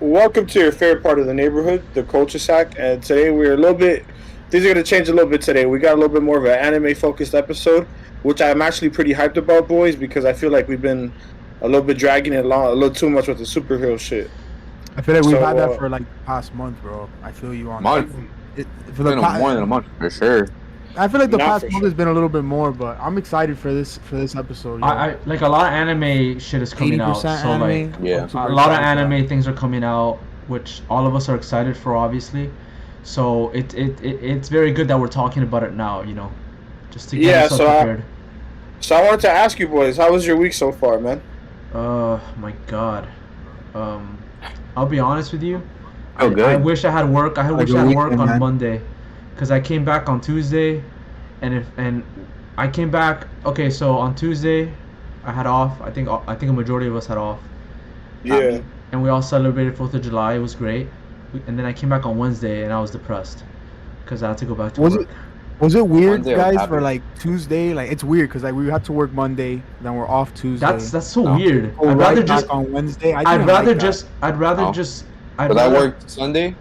Welcome to your favorite part of the neighborhood, the Cul-Ture-Sac. And today we're a little bit. Things are going to change a little bit today. We got a little bit more of an anime-focused episode, which I'm actually pretty hyped about, boys, because I feel like we've been a little bit dragging it along a little too much with the superhero shit. I feel like we've had that for like the past month, bro. I feel you on month. that. For the more than a month for sure. I feel like the past month has been a little bit more, but I'm excited for this episode. I like a lot of anime shit is coming out. So anime, like, yeah, a lot of anime things are coming out, which all of us are excited for, obviously. So it's very good that we're talking about it now, you know, just to get ourselves prepared. So I wanted to ask you boys, how was your week so far, man? My God. I'll be honest with you. Good. I wish I had work. I wish I had work on Monday, because I came back on Tuesday, and I came back. Okay, so on Tuesday, I had off. I think a majority of us had off. Yeah. And we all celebrated 4th of July. It was great. And then I came back on Wednesday, and I was depressed because I had to go back to work. Was it weird, Monday guys, for like Tuesday? Like, it's weird because like we had to work Monday, then we're off Tuesday. That's so weird. I'd rather just on Wednesday. I'd rather just. But I worked Sunday,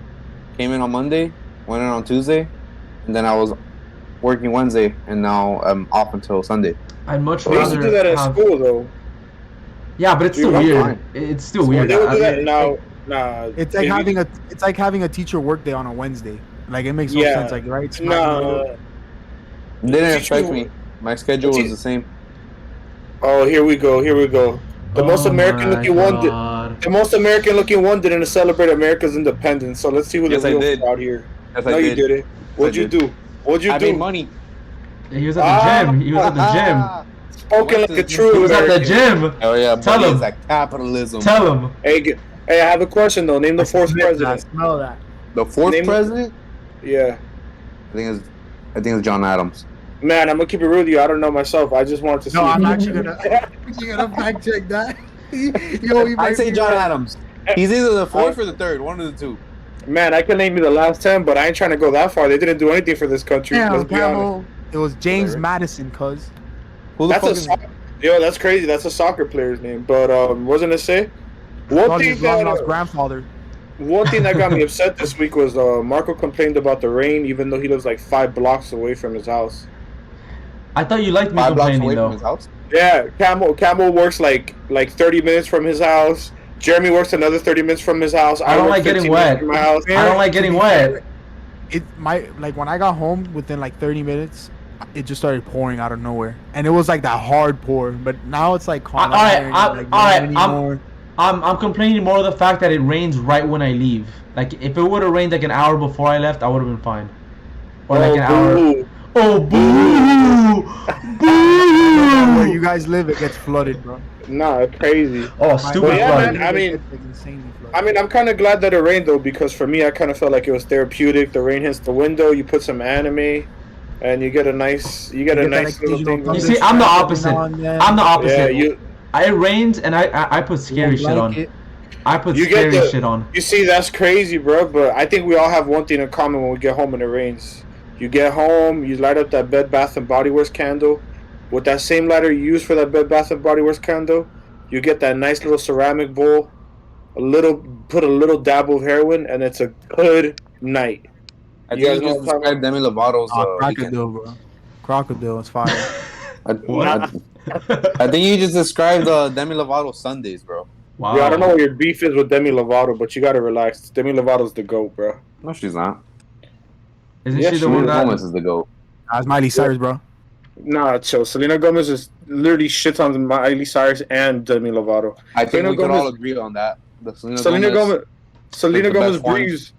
came in on Monday, went in on Tuesday, and then I was working Wednesday, and now I'm off until Sunday. I'd much We used rather to do that in have... school, though. Yeah, but it's still weird. It's still weird. They would do that now. Nah. It's like having a teacher work day on a Wednesday. Like, it makes no sense. Like, right? Nah. They didn't affect me. My schedule was the same. Oh, here we go. The most American-looking one. The most American-looking one didn't celebrate America's independence. So let's see what the real out here. Yes, no, I you didn't. What'd you do? I made money. He was at the gym. He was at the gym. Spoken like a true He was at American. the gym. Oh yeah, Tell him. It's like capitalism. Tell him. Hey, I have a question though. Name the fourth president. I smell that. The fourth president? Yeah. I think it's John Adams. Man, I'm gonna keep it real with you. I don't know myself. I just wanted to see. No, I'm actually gonna fact check that. Yo, I say John Adams. He's either the fourth or the third, one of the two. Man, I can name you the last 10, but I ain't trying to go that far. They didn't do anything for this country. Let's be honest. It was James Madison, cuz. Who the fuck is Yo, that's crazy. That's a soccer player's name. But wasn't it say? One thing that got me upset this week was Marco complained about the rain, even though he lives like 5 blocks away from his house. I thought you liked me 5 blocks complaining away though. from his house? Yeah, Camel works like 30 minutes from his house. Jeremy works another 30 minutes from his house. I don't like getting wet. From my house. I don't like getting wet. When I got home within like 30 minutes, it just started pouring out of nowhere, and it was like that hard pour. But now it's like calm. I'm complaining more of the fact that it rains right when I leave. Like if it would have rained like an hour before I left, I would have been fine. Or like an hour. Oh boo! Boo! Where you guys live, it gets flooded, bro. Nah, it's crazy. Oh, stupid flood. Man, I mean, I'm kind of glad that it rained though, because for me, I kind of felt like it was therapeutic. The rain hits the window, you put some anime, and you get a nice little thing. You see, I'm the opposite. I'm the opposite. Yeah, it rains and I put scary shit on. I put scary shit on. You see, that's crazy, bro. But I think we all have one thing in common when we get home and it rains. You get home, you light up that Bed Bath & Body Works candle. With that same lighter you use for that Bed Bath & Body Works candle, you get that nice little ceramic bowl, put a little dab of heroin, and it's a good night. I think you just described Demi Lovato's Crocodile, bro. Crocodile is fire. I think you just described Demi Lovato Sundays, bro. Wow. Yeah, I don't know what your beef is with Demi Lovato, but you gotta relax. Demi Lovato's the GOAT, bro. No, she's not. Isn't she the one that... Gomez is the GOAT. That's Miley Cyrus, bro. Nah, chill. Selena Gomez is literally shits on Miley Cyrus and Demi Lovato. I think we could all agree on that. Selena Gomez breathes.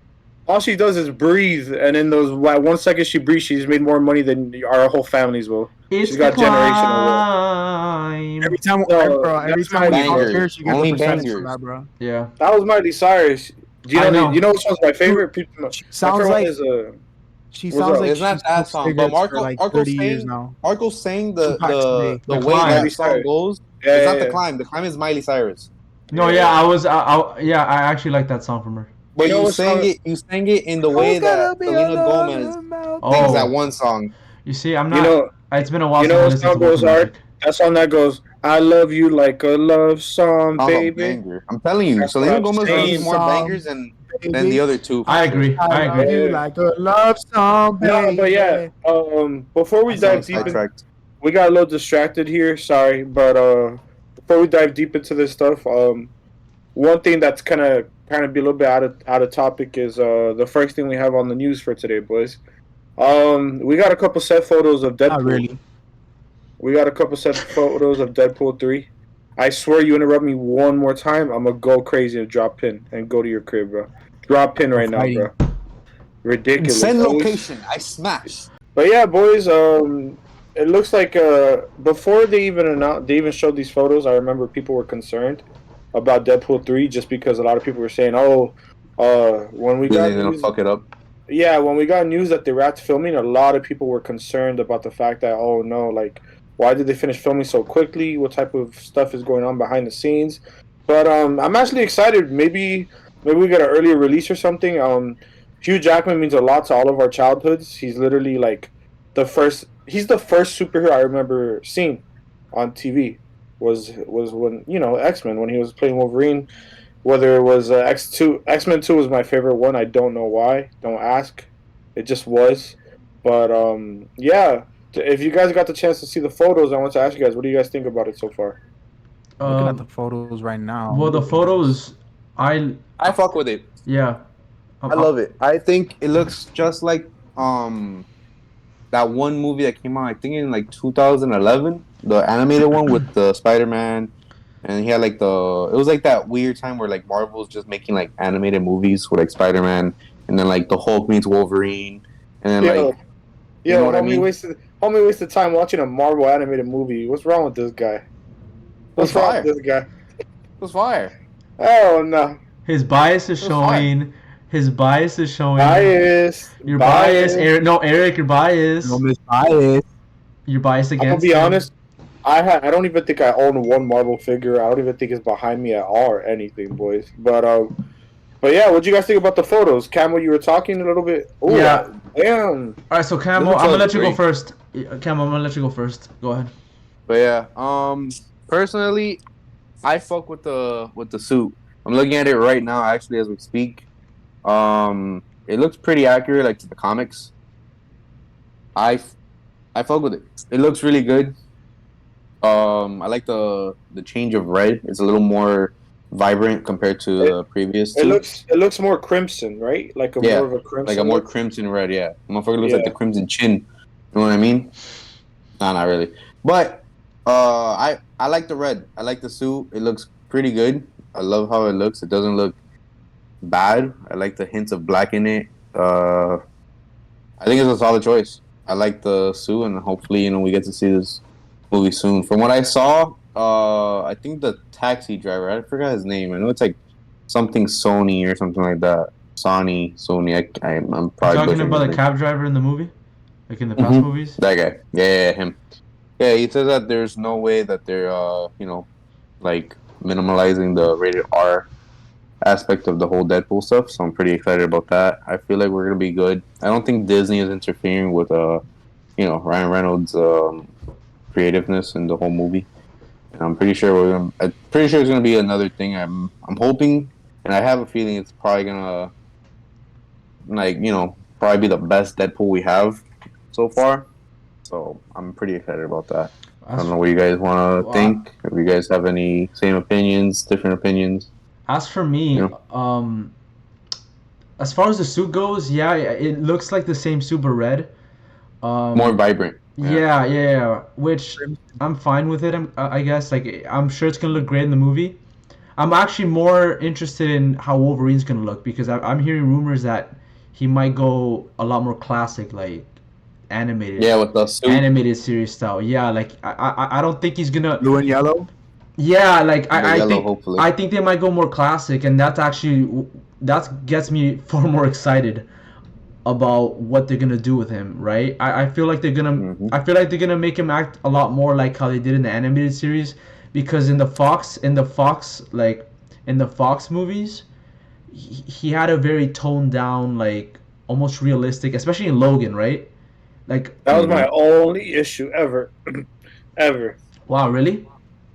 All she does is breathe, and in those 1 second she breathes, she's made more money than our whole families will. She's got generational wealth. Every time we talk to her, she gets a percentage from that, bro. Yeah. That was Miley Cyrus. Do you know which one's my favorite? Sounds like She sounds like it's not that song, but Marco's saying the way that song goes. It's not the climb. The climb is Miley Cyrus. No, yeah, I actually like that song from her. But you sang it in the way that Selena Gomez sings that one song. You see, I'm not. It's been a while. You know what song goes hard? That song that goes, I love you like a love song, Not a baby. banger. I'm telling you, That's what Selena I'm Gomez released saying. more Song, bangers than the baby. other two for I sure. agree. I I love agree. you Yeah. like a love song, No, but baby. yeah. Before we I'm getting dive deep in, sidetracked. we got a little distracted here. Sorry, but before we dive deep into this stuff, one thing that's kind of be a little bit out of topic is the first thing we have on the news for today, boys. We got a couple set photos of Not Deadpool. really. We got a couple set photos of Deadpool 3. I swear you interrupt me one more time, I'm gonna go crazy and drop pin and go to your crib, bro. Drop pin We're right now, fighting. bro. Ridiculous. Send location. I smash. But yeah, boys. It looks like before they even showed these photos, I remember people were concerned about Deadpool 3 just because a lot of people were saying, "Oh, when we got Disney's gonna news, fuck it up. yeah, when we got news that they wrapped filming, a lot of people were concerned about the fact that, oh no, like, why did they finish filming so quickly? What type of stuff is going on behind the scenes?" But I'm actually excited. Maybe we get an earlier release or something. Hugh Jackman means a lot to all of our childhoods. He's literally like the first. He's the first superhero I remember seeing on TV. Was when X-Men, when he was playing Wolverine. Whether it was X-Men 2 was my favorite one. I don't know why. Don't ask. It just was. But yeah. If you guys got the chance to see the photos, I want to ask you guys, what do you guys think about it so far? Looking at the Um, photos right now. well, the looking nice. photos, I fuck with it. yeah. I love it. I think it looks just like that one movie that came out, I think in like 2011, the animated one with the Spider-Man, and he had like it was like that weird time where like Marvel's just making like animated movies with like Spider-Man, and then like the Hulk meets Wolverine, and then Yo, like you know what I mean? homie wasted time watching a Marvel animated movie. What's wrong with this guy? What's wrong with this guy? It was fire. Oh no. His bias is It was fine. showing. His bias is showing. Bias. You're biased, Eric. No, Eric, you're biased. No miss bias. You're biased I'm gonna against be him. honest. I don't even think I own one Marvel figure. I don't even think it's behind me at all or anything, boys. But yeah, what do you guys think about the photos? Camo, you were talking a little bit. Ooh, Yeah. Damn. All right, so Camo, Looks I'm gonna like let you go great. first. Yeah, Camo, I'm gonna let you go first. Go ahead. But yeah, personally, I fuck with the suit. I'm looking at it right now, actually, as we speak. It looks pretty accurate, like to the comics. I fuck with it. It looks really good. I like the change of red. It's a little more vibrant compared to the previous It two. looks more crimson, right? Like Yeah, more of a crimson. like a more look. crimson red. Yeah, motherfucker looks like the Yeah. crimson chin. You know what I mean? Nah, not really. But I like the red. I like the suit. It looks pretty good. I love how it looks. It doesn't look bad. I like the hints of black in it. I think it's a solid choice. I like the suit, and hopefully, we get to see this movie soon. From what I saw, I think the taxi driver, I forgot his name. I know it's like something Sony or something like that. Sony. I'm probably Talking butchering about his the name. cab driver in the movie, like in the past Mhm. movies. That guy. Yeah, him. Yeah, he says that there's no way that they're, like minimalizing the rated R aspect of the whole Deadpool stuff. So I'm pretty excited about that. I feel like we're gonna be good. I don't think Disney is interfering with, Ryan Reynolds' creativeness in the whole movie. And I'm pretty sure it's gonna be another thing. I'm hoping, and I have a feeling it's probably gonna, probably be the best Deadpool we have so far. So I'm pretty excited about that. I don't know what you guys want to think. If you guys have any same opinions, different opinions. As for me, Yeah. As far as the suit goes, yeah, it looks like the same suit but red. More vibrant. Yeah. Which I'm fine with it. I guess I'm sure it's gonna look great in the movie. I'm actually more interested in how Wolverine's gonna look because I'm hearing rumors that he might go a lot more classic, like animated. Yeah, with the suit. Animated series style. Yeah, like I don't think he's gonna. Blue and yellow. Yeah, like I yellow, think hopefully. I think they might go more classic, and that gets me far more excited about what they're gonna do with him. Right? I feel like they're gonna Mhm. I feel like they're gonna make him act a lot more like how they did in the animated series, because in the Fox movies, he had a very toned down, like almost realistic, especially in Logan, right? Like, That was my only issue ever, ever. wow, really?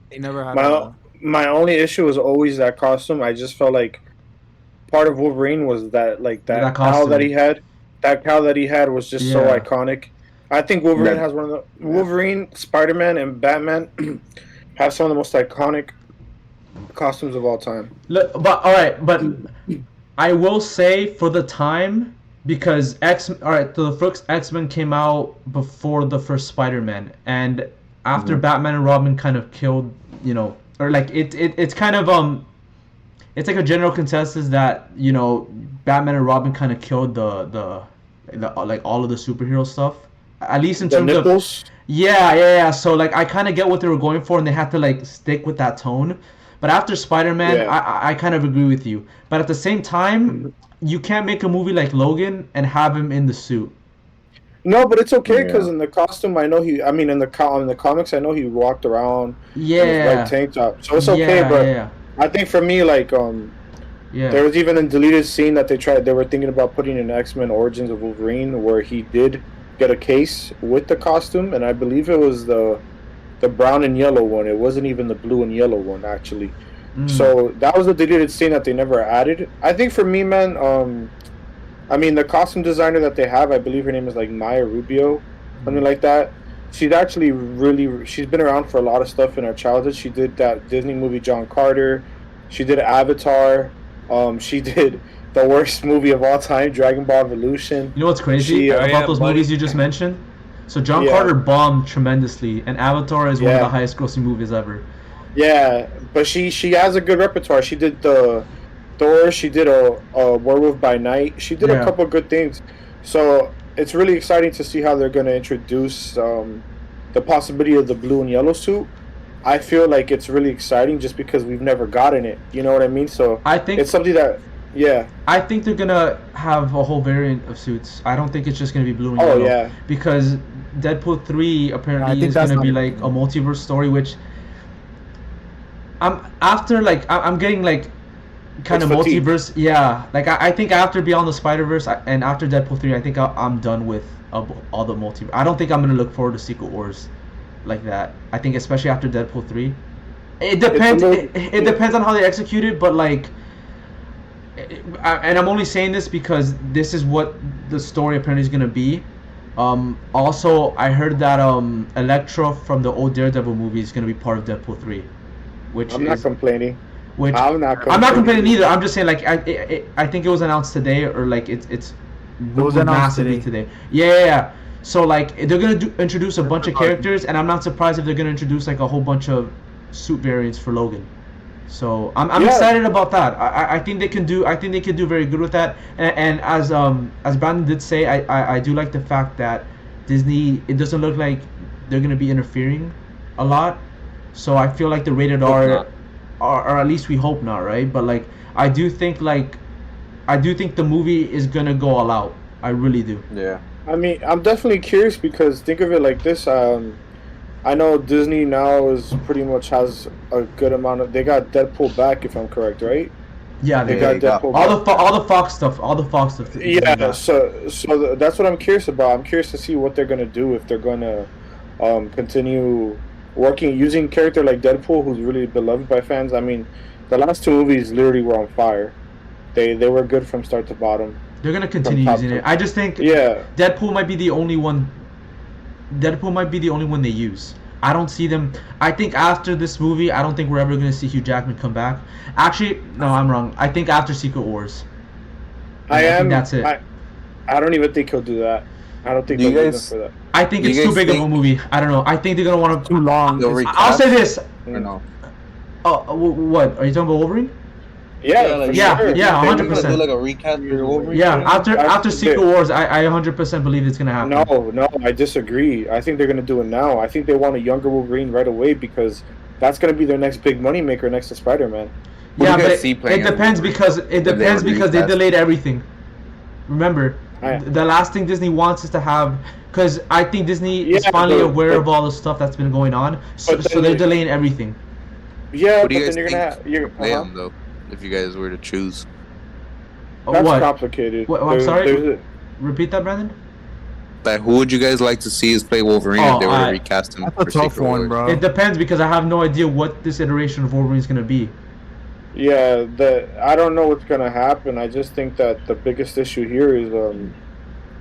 They never had My my only issue was always that costume. I just felt like part of Wolverine was that like That that cowl that costume. he had. That cowl that he had was just so Yeah. iconic. I think Wolverine That- has one of the Wolverine, Spider-Man, and Batman have some of the most iconic costumes of all time. Look, but all right, but I will say for the time because all right, the first X-Men came out before the first Spider-Man, and after Batman and Robin kind of killed, or like it's kind of it's like a general consensus that Batman and Robin kind of killed the like all of the superhero stuff, at least in The terms of nipples. yeah. So like I kind of get what they were going for, and they had to like stick with that tone. But after Spider-Man, Yeah. I kind of agree with you. But at the same time, you can't make a movie like Logan and have him in the suit. No, but it's okay because Yeah. in the costume, I know he. I mean, in the comics, I know he walked around in his Yeah. white tank top, so it's okay. Yeah, but yeah, I think for me, like, yeah. there was even a deleted scene that they were thinking about putting in X-Men Origins of Wolverine, where he did get a case with the costume, and I believe it was the brown and yellow one. It wasn't even the blue and yellow one actually. Mm. So that was a deleted scene that they never added. I think for me, man, I mean the costume designer that they have, I believe her name is like Maya Rubio, something like that. She's actually she's been around for a lot of stuff in our childhood. She did that Disney movie John Carter. She did Avatar. She did the worst movie of all time, Dragon Ball Evolution. You know what's crazy She- about those movies you just mentioned? So John Yeah. Carter bombed tremendously, and Avatar is one of Yeah. the highest grossing movies ever. Yeah, but she has a good repertoire. She did the Thor. She did a Werewolf by Night. She did Yeah. a couple of good things. So it's really exciting to see how they're going to introduce the possibility of the blue and yellow suit. I feel like it's really exciting just because we've never gotten it. You know what I mean? So I think it's something that, yeah. I think they're gonna have a whole variant of suits. I don't think it's just gonna be blue and Oh yellow. yeah. Because Deadpool 3 I apparently think is that's gonna be not- like a multiverse story, which I'm getting like kind of It's fatigue. multiverse. Yeah, like I think after Beyond the Spider-Verse and after Deadpool 3, I think I'm done with all the multiverse. I don't think I'm gonna look forward to Secret Wars like that. I think especially after Deadpool 3. It depends. It depends on how they execute it, but like. And I'm only saying this because this is what the story apparently is gonna be. Also, I heard that Elektra from the old Daredevil movie is gonna be part of Deadpool 3, which I'm not complaining. which I'm not complaining. I'm not complaining either. I'm just saying like I think it was announced today or like it's was rumored announced massively today. Yeah. So like they're gonna introduce a bunch of characters, and I'm not surprised if they're gonna introduce like a whole bunch of suit variants for Logan. So I'm Yeah. excited about that. I think they can do very good with that. And as Brandon did say, I do like the fact that Disney, it doesn't look like they're gonna be interfering a lot. So I feel like the rated R, not. or at least we hope not, right? But like I do think the movie is gonna go all out. I really do. Yeah. I mean, I'm definitely curious because think of it like this. I know Disney now is pretty much has a good amount of. They got Deadpool back, if I'm correct, right? Yeah, They they got they got Deadpool. all back. the Fox stuff, Yeah, so that's what I'm curious about. I'm curious to see what they're gonna do if they're gonna continue using a character like Deadpool, who's really beloved by fans. I mean, the last two movies literally were on fire. They were good from start to bottom. They're gonna continue top using to- it. I just think Yeah, Deadpool might be the only one. Deadpool might be the only one they use. I don't see them. I think after this movie, I don't think we're ever gonna see Hugh Jackman come back. Actually, no, I'm wrong. I think after Secret Wars. I think am. that's it. I don't even think he'll do that. I don't think Do you they'll use guys- him for that. I think Do it's you too guys big of a think- movie. I don't know. I think they're gonna want to. Too long. They'll It's- I'll say this. Or no? What are you talking about? Wolverine? Yeah, like, for yeah, sure. yeah, They 100%. do like a recast for Wolverine. Yeah, after That's Secret big. Wars, I 100% believe it's gonna happen. No, I disagree. I think they're gonna do it now. I think they want a younger Wolverine right away because that's gonna be their next big money maker next to Spider-Man. Who do Yeah, you but guys see it playing as depends Wolverine? because If they would they recast. delayed everything. Remember, I- the last thing Disney wants is to have, because I think Disney is Yeah, finally but- aware of all the stuff that's been going on, so, But then so they're they- delaying everything. Yeah, What but do you then guys you're think gonna you're play him though? If you guys were to choose, that's What? complicated. What? I'm sorry? There's Repeat that, Brandon. Like, who would you guys like to see as play Wolverine if they were to recast him? That's a tough one, bro. It depends because I have no idea what this iteration of Wolverine is gonna be. Yeah, I don't know what's gonna happen. I just think that the biggest issue here is,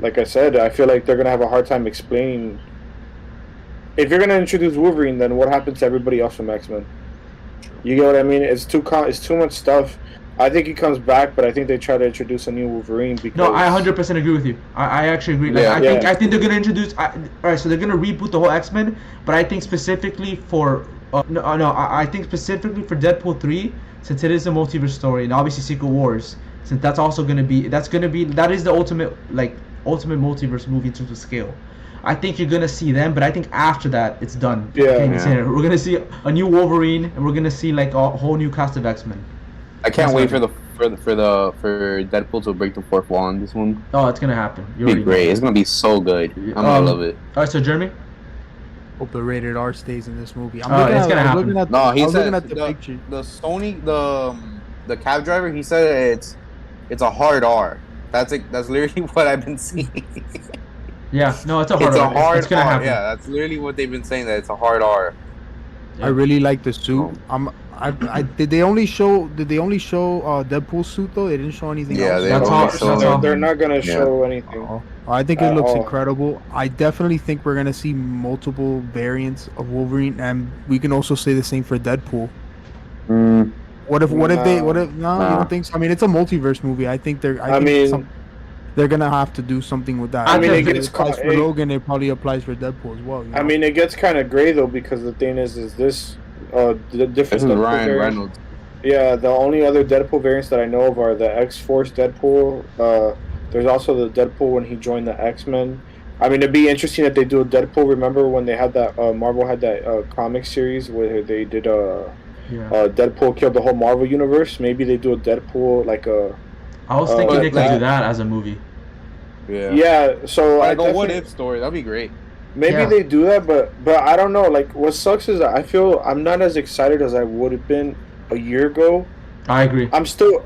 like I said, I feel like they're gonna have a hard time explaining. If you're gonna introduce Wolverine, then what happens to everybody else from X-Men? You get what I mean? It's too much stuff. I think he comes back, but I think they try to introduce a new Wolverine because. No, I 100% agree with you. I actually agree. Like, I think they're gonna introduce. All right, so they're gonna reboot the whole X-Men, but I think specifically for I think specifically for Deadpool 3, since it is a multiverse story, and obviously Secret Wars, since that's also gonna be that is the ultimate multiverse movie in terms of scale. I think you're gonna see them, but I think after that it's done. Yeah. We're gonna see a new Wolverine, and we're gonna see like a whole new cast of X-Men. I can't wait for Deadpool to break the fourth wall in this one. Oh, it's gonna happen. It'll be great. It's gonna be so good. I'm gonna love it. All right, so Jeremy. Hope the rated R stays in this movie. It's gonna happen. He said the picture. The Sony the cab driver. He said it's a hard R. That's literally what I've been seeing. Yeah, no, it's a hard R. It's a hard it's gonna R. happen. Yeah, that's literally what they've been saying. That it's a hard R. I really like the suit. Did they only show Deadpool's suit though? They didn't show anything else. They're not gonna show anything. I think it looks incredible. I definitely think we're gonna see multiple variants of Wolverine, and we can also say the same for Deadpool. What if you don't think so? I mean, it's a multiverse movie. I think they're gonna have to do something with that. I mean, it applies for Logan. It probably applies for Deadpool as well. You know? I mean, it gets kind of gray though because the thing is this the different. This is Ryan Reynolds. Yeah, the only other Deadpool variants that I know of are the X-Force Deadpool. There's also the Deadpool when he joined the X-Men. I mean, it'd be interesting if they do a Deadpool. Remember when they had that Marvel had that comic series where they did Deadpool killed the whole Marvel universe? Maybe they do a Deadpool like a. I was thinking they could do that as a movie. Yeah. Yeah. So like a what if story. That'd be great. Maybe they do that, but I don't know. Like, what sucks is I feel I'm not as excited as I would have been a year ago. I agree. I'm still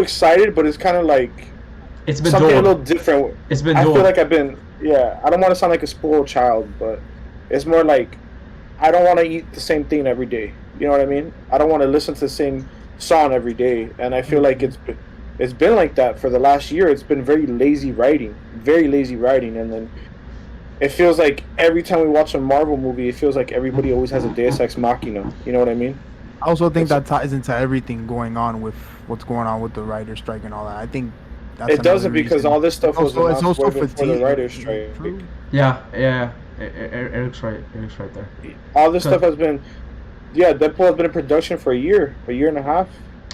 excited, but it's kind of like it's been something dulled. a little different. It's been. I feel like I've been. Yeah, I don't want to sound like a spoiled child, but it's more like I don't want to eat the same thing every day. You know what I mean? I don't want to listen to the same song every day, and I feel like it's been like that for the last year. It's been very lazy writing, and then it feels like every time we watch a Marvel movie, it feels like everybody always has a Deus Ex Machina. You know what I mean? I also think that ties into everything going on with what's going on with the writer's strike and all that. I think it doesn't because all this stuff was it's also before the writer's strike. Yeah. Eric's right there. All this stuff has been, Deadpool has been in production for a year and a half.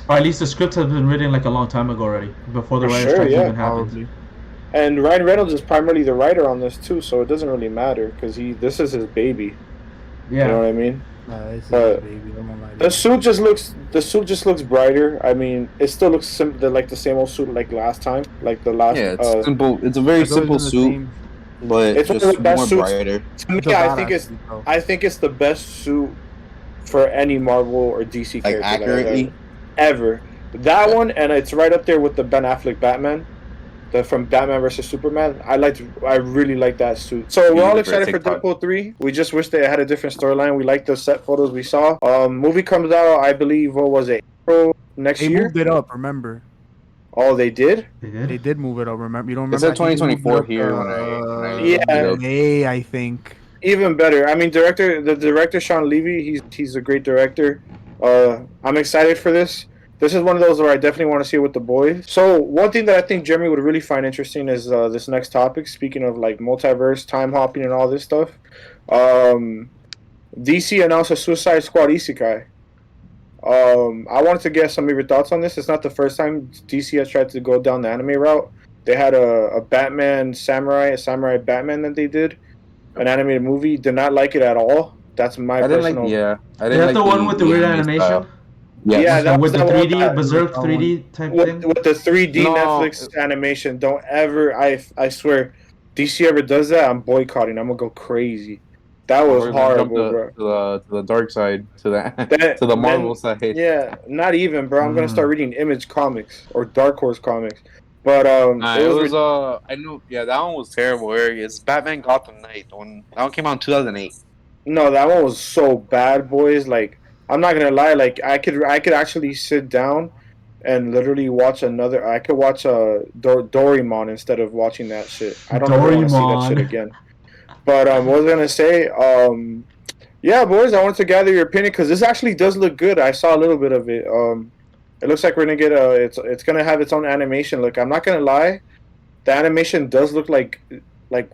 Or at least the script has been written like a long time ago already, before the writer's strike even happened. And Ryan Reynolds is primarily the writer on this too, so it doesn't really matter because this is his baby. Yeah. You know what I mean? But the suit just looks brighter. I mean, it still looks like the same old suit like last time, like the last. Yeah, it's simple. It's a very simple suit, but it's just more brighter. To me, I think it's the best suit for any Marvel or DC character. Like accurately, ever. That one, and it's right up there with the Ben Affleck Batman. From Batman vs Superman. I really like that suit. So we're all excited for Deadpool 3. We just wish they had a different storyline. We like the set photos we saw. Movie comes out, I believe, what was it, April next year? They moved it up, remember? Oh, they did? They did move it up, remember? You don't remember? It said 2024 here when I May, I think. Even better. I mean, the director, Sean Levy, he's a great director. I'm excited for this. This is one of those where I definitely want to see it with the boys. So one thing that I think Jeremy would really find interesting is this next topic. Speaking of like multiverse, time hopping, and all this stuff, DC announced a Suicide Squad Isekai. I wanted to get some of your thoughts on this. It's not the first time DC has tried to go down the anime route. They had a Batman samurai Batman that they did, an animated movie. Did not like it at all. That's my personal. I didn't like the one with the weird animation. Style. Yeah, that with was the the 3D Berserk 3D type thing. With the 3D Netflix animation, don't ever. I swear, DC ever does that, I'm boycotting. I'm gonna go crazy. That was horrible, bro. To the dark side, to the Marvel side. Yeah, not even, bro. I'm gonna start reading Image comics or Dark Horse comics. But Nah, it it was was I knew, yeah, that one was terrible. Eric. It's Batman Gotham Knight. The one that one came out in 2008. no, that one was so bad, boys. Like I'm not gonna lie, like I could actually sit down and literally watch another. I could watch Doraemon instead of watching that shit. I don't ever want to see that shit Doraemon. again. But what was I gonna say? Yeah, boys, I wanted to gather your opinion because this actually does look good. I saw a little bit of it. It looks like we're gonna get a. It's gonna have its own animation. Look, I'm not gonna lie, the animation does look like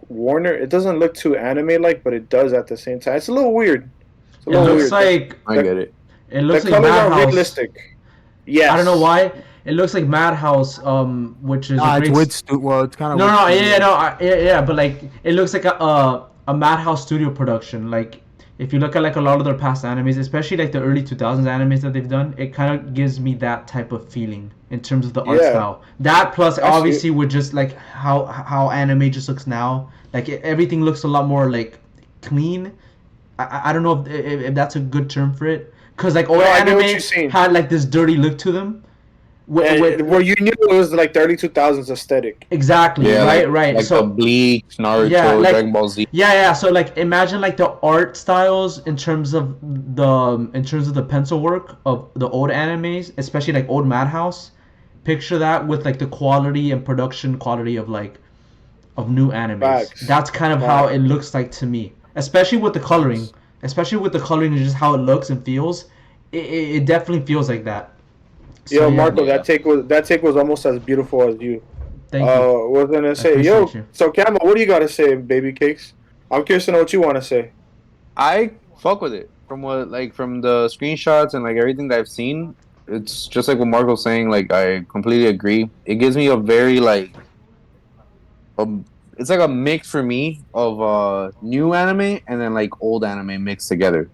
Warner. It doesn't look too anime like, but it does at the same time. It's a little weird. It's a It little looks weird. like I get it. it The looks like colors are Madhouse. realistic. Yes. I don't know why. It looks like Madhouse, which is a Nah, it's great. with well, it's kind of No, with no, studio. yeah, no, yeah, but like it looks like a Madhouse studio production. Like if you look at like a lot of their past animes, especially like the early 2000s animes that they've done, it kind of gives me that type of feeling in terms of the art Yeah. style. That plus I see obviously with just like how anime just looks now, like everything looks a lot more like clean. I don't know if that's a good term for it, cause like old No, I get what you're anime saying. had like this dirty look to them. Where you knew it was like the early 2000s aesthetic. Exactly, Yeah, right, like right. the So Bleach, Naruto, yeah, like Dragon Ball Z. yeah. So like imagine like the art styles in terms of the pencil work of the old animes, especially like old Madhouse. Picture that with like the quality and production quality of like of new animes. Facts. That's kind of how it looks like to me, especially with the coloring. Especially with the coloring and just how it looks and feels. It definitely feels like that. So Yo, yeah, Marco, Yeah. that take was almost as beautiful as you. thank you. What was I gonna I say? Yo, appreciate you. so Camo, what do you gotta say, baby cakes? I'm curious to know what you want to say. I fuck with it from what like from the screenshots and like everything that I've seen. It's just like what Marco's saying. Like I completely agree. It gives me a very like a, it's like a mix for me of new anime and then like old anime mixed together.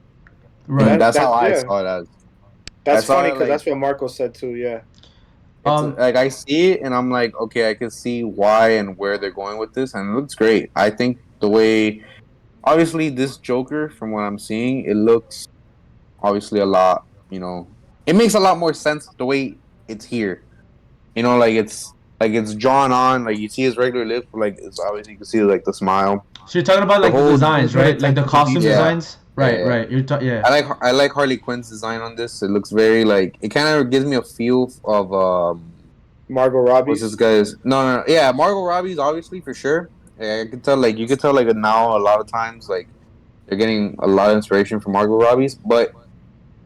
Right. And that's how I Yeah, saw it as. I that's saw funny it because like that's what Marco said too. Yeah. it's Um. like I see it and I'm like, okay, I can see why and where they're going with this, and it looks great. I think the way, obviously, this Joker, from what I'm seeing, it looks obviously a lot. It makes a lot more sense the way it's here. Like it's drawn on. Like you see his regular lips, but like it's obviously you can see like the smile. So you're talking about The like the whole designs, Good right? Like the attention to costume detail. designs. Right. yeah. Right. Yeah. I like Harley Quinn's design on this. It looks very like it kind of gives me a feel of Margot what's this Robbie's. guy's? No. Yeah, Margot Robbie's obviously for sure. Yeah, I can tell. Like you could tell. Like now, a lot of times, like they're getting a lot of inspiration from Margot Robbie's, but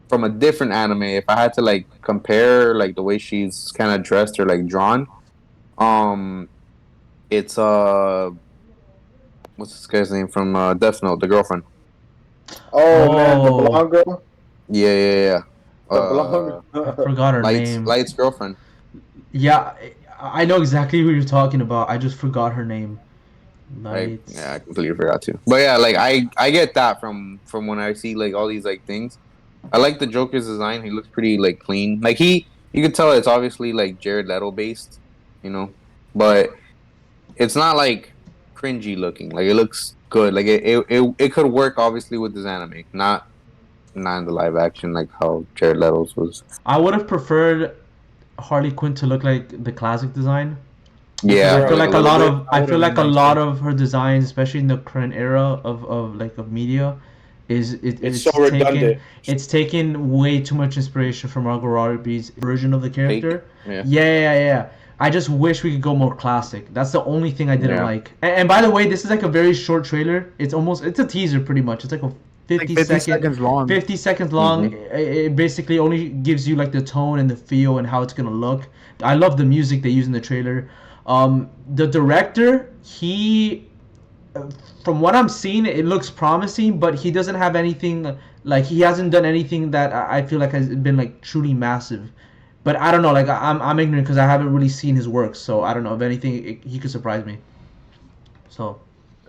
from a different anime. If I had to like compare, like the way she's kind of dressed or like drawn, um, it's what's this guy's name from Death Note? The girlfriend. Oh man, the Oh, blonde girl. Yeah. The blonde. I forgot her name. Light's girlfriend. Yeah, I know exactly who you're talking about. I just forgot her name. Lights. Yeah, I completely forgot to. But yeah, like I get that from when I see like all these like things. I like the Joker's design. He looks pretty like clean. Like you could tell it's obviously like Jared Leto based, but it's not like cringy looking. Like it looks good. Like it could work obviously with this anime, not in the live action like how Jared Leto's was. I would have preferred Harley Quinn to look like the classic design. Yeah, I feel like a little lot bit. of I feel like a lot of her designs, especially in the current era of media, It's so redundant. it's taken way too much inspiration from Margot Robbie's version of the Fake. character. Yeah. Yeah. I just wish we could go more classic. That's the only thing I didn't Yeah. like. And by the way, this is like a very short trailer. It's a teaser pretty much. It's like a 50 seconds long. 50 seconds long. Mhm. It basically only gives you like the tone and the feel and how it's gonna look. I love the music they use in the trailer. The director, from what I'm seeing, it looks promising, but he doesn't have anything like he hasn't done anything that I feel like has been like truly massive. But I don't know, like I'm ignorant because I haven't really seen his work, so I don't know if anything he could surprise me. So,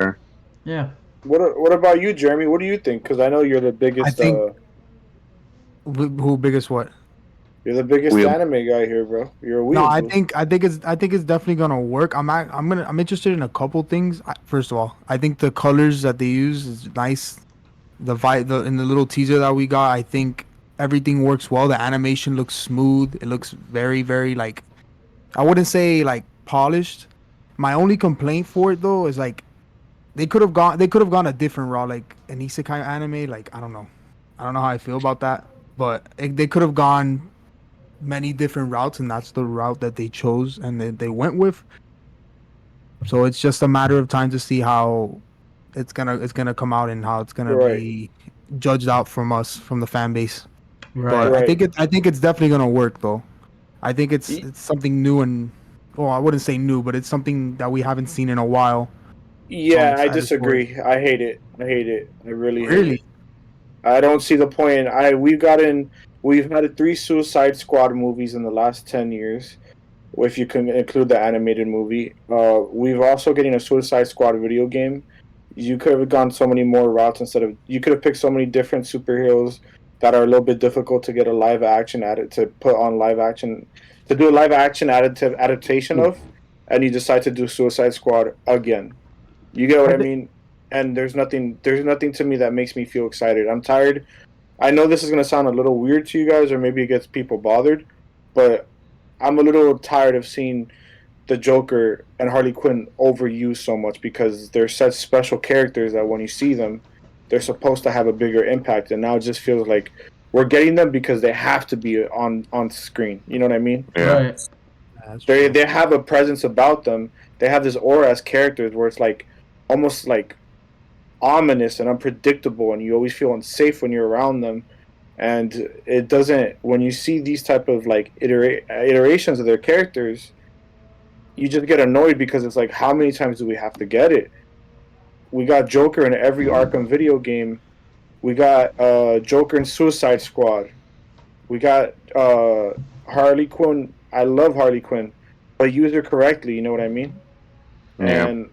Sure. yeah. What about you, Jeremy? What do you think? Because I know you're the biggest. I think- Who biggest what? You're the biggest Weeb. anime guy here, bro. You're a weeb. No, I bro. think it's definitely gonna work. I'm interested in a couple things. First of all, I think the colors that they use is nice. In the little teaser that we got, I think everything works well. The animation looks smooth. It looks very, very like, I wouldn't say like polished. My only complaint for it though is like they could have gone a different route, like an isekai anime. Like I don't know how I feel about that, but they could have gone many different routes, and that's the route that they chose and they went with. So it's just a matter of time to see how it's gonna come out and how it's gonna be judged out from us, from the fan base. But I think it's definitely gonna work though. I think it's something new and I wouldn't say new, but it's something that we haven't seen in a while. Yeah, I disagree. I hate it. I really hate it. I don't see the point. We've had 3 Suicide Squad movies in the last 10 years, if you can include the animated movie. We've also getting a Suicide Squad video game. You could have gone so many more routes you could have picked so many different superheroes that are a little bit difficult to get a live action to do a live action adaptation of, and you decide to do Suicide Squad again. You get what I mean? And there's nothing to me that makes me feel excited. I'm tired. I know this is going to sound a little weird to you guys, or maybe it gets people bothered, but I'm a little tired of seeing the Joker and Harley Quinn overused so much, because they're such special characters that when you see them, they're supposed to have a bigger impact, and now it just feels like we're getting them because they have to be on screen. You know what I mean? Yeah. Right. They have a presence about them. They have this aura as characters where it's like almost like ominous and unpredictable, and you always feel unsafe when you're around them. And it doesn't, when you see these type of like iterations of their characters, you just get annoyed, because it's like, how many times do we have to get it? We got Joker in every Arkham video game. We got Joker in Suicide Squad. We got Harley Quinn. I love Harley Quinn, but use her correctly. You know what I mean? Yeah. And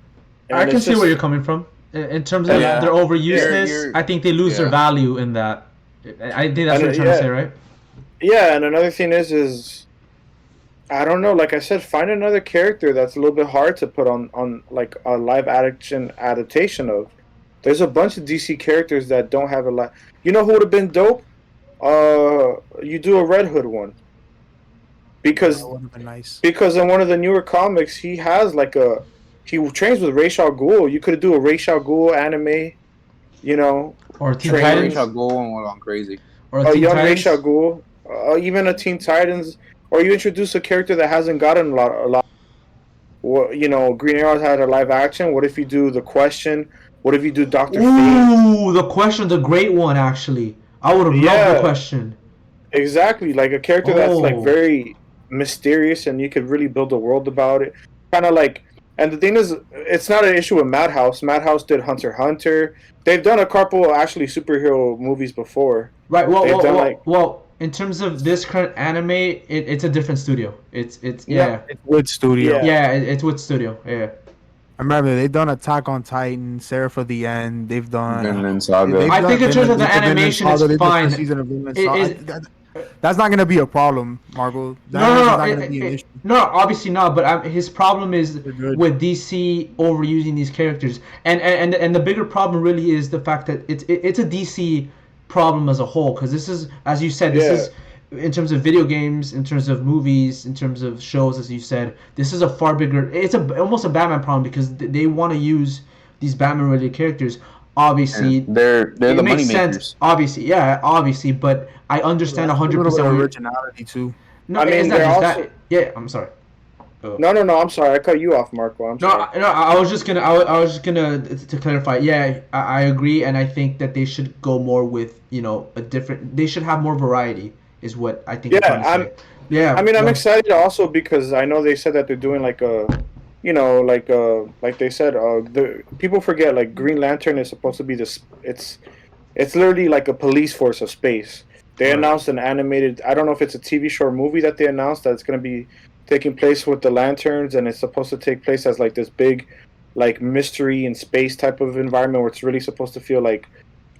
I can see where you're coming from. In terms of their overusedness, I think they lose their value in that. I think that's what you're trying to say, right? Yeah, and another thing is I don't know. Like I said, find another character that's a little bit hard to put on like a live action adaptation of. There's a bunch of DC characters that don't have a lot. You know who would have been dope? You do a Red Hood one. Because that would have been nice. Because in one of the newer comics, he has he trains with Ra's al Ghul. You could do a Ra's al Ghul anime, you know. Or Teen Titans. Ra's al Ghul and went on crazy. Or a young Ra's al Ghul. Even a Teen Titans. Or you introduce a character that hasn't gotten a lot. You know, Green Arrow's had a live action. What if you do The Question? What if you do Dr. Fate? Ooh, The Question's a great one, actually. I would have loved The Question. Exactly. Like a character that's like very mysterious, and you could really build a world about it. Kind of like, and the thing is, it's not an issue with Madhouse. Madhouse did Hunter x Hunter. They've done a couple actually superhero movies before. Right. Well, in terms of this current anime, it's a different studio. It's Wood Studio. Yeah, it's Wood Studio. Yeah. I remember they've done Attack on Titan, Seraph of the End. They've done Vinland Saga. I think in terms of the animation, it's fine. That's not going to be a problem, Margot. No, obviously not. But his problem is with DC overusing these characters, and the bigger problem really is the fact that it's a DC problem as a whole, because this is, as you said, this is in terms of video games, in terms of movies, in terms of shows, as you said, this is a far bigger. It's almost a Batman problem, because they want to use these Batman-related characters. Obviously, and they're the money makers. Obviously, but I understand 100%. Originality too. No, I mean, it's not just that. Yeah, I'm sorry. No, I'm sorry. I cut you off, Marco. I'm sorry. No, I was just gonna to clarify. Yeah, I agree, and I think that they should go more with a different. They should have more variety, is what I think. I'm excited also, because I know they said that they're doing like a, like they said, the people forget, like, Green Lantern is supposed to be this. It's literally like a police force of space. They announced an animated. I don't know if it's a TV show or movie that they announced that it's gonna be taking place with the Lanterns, and it's supposed to take place as like this big, like, mystery in space type of environment where it's really supposed to feel like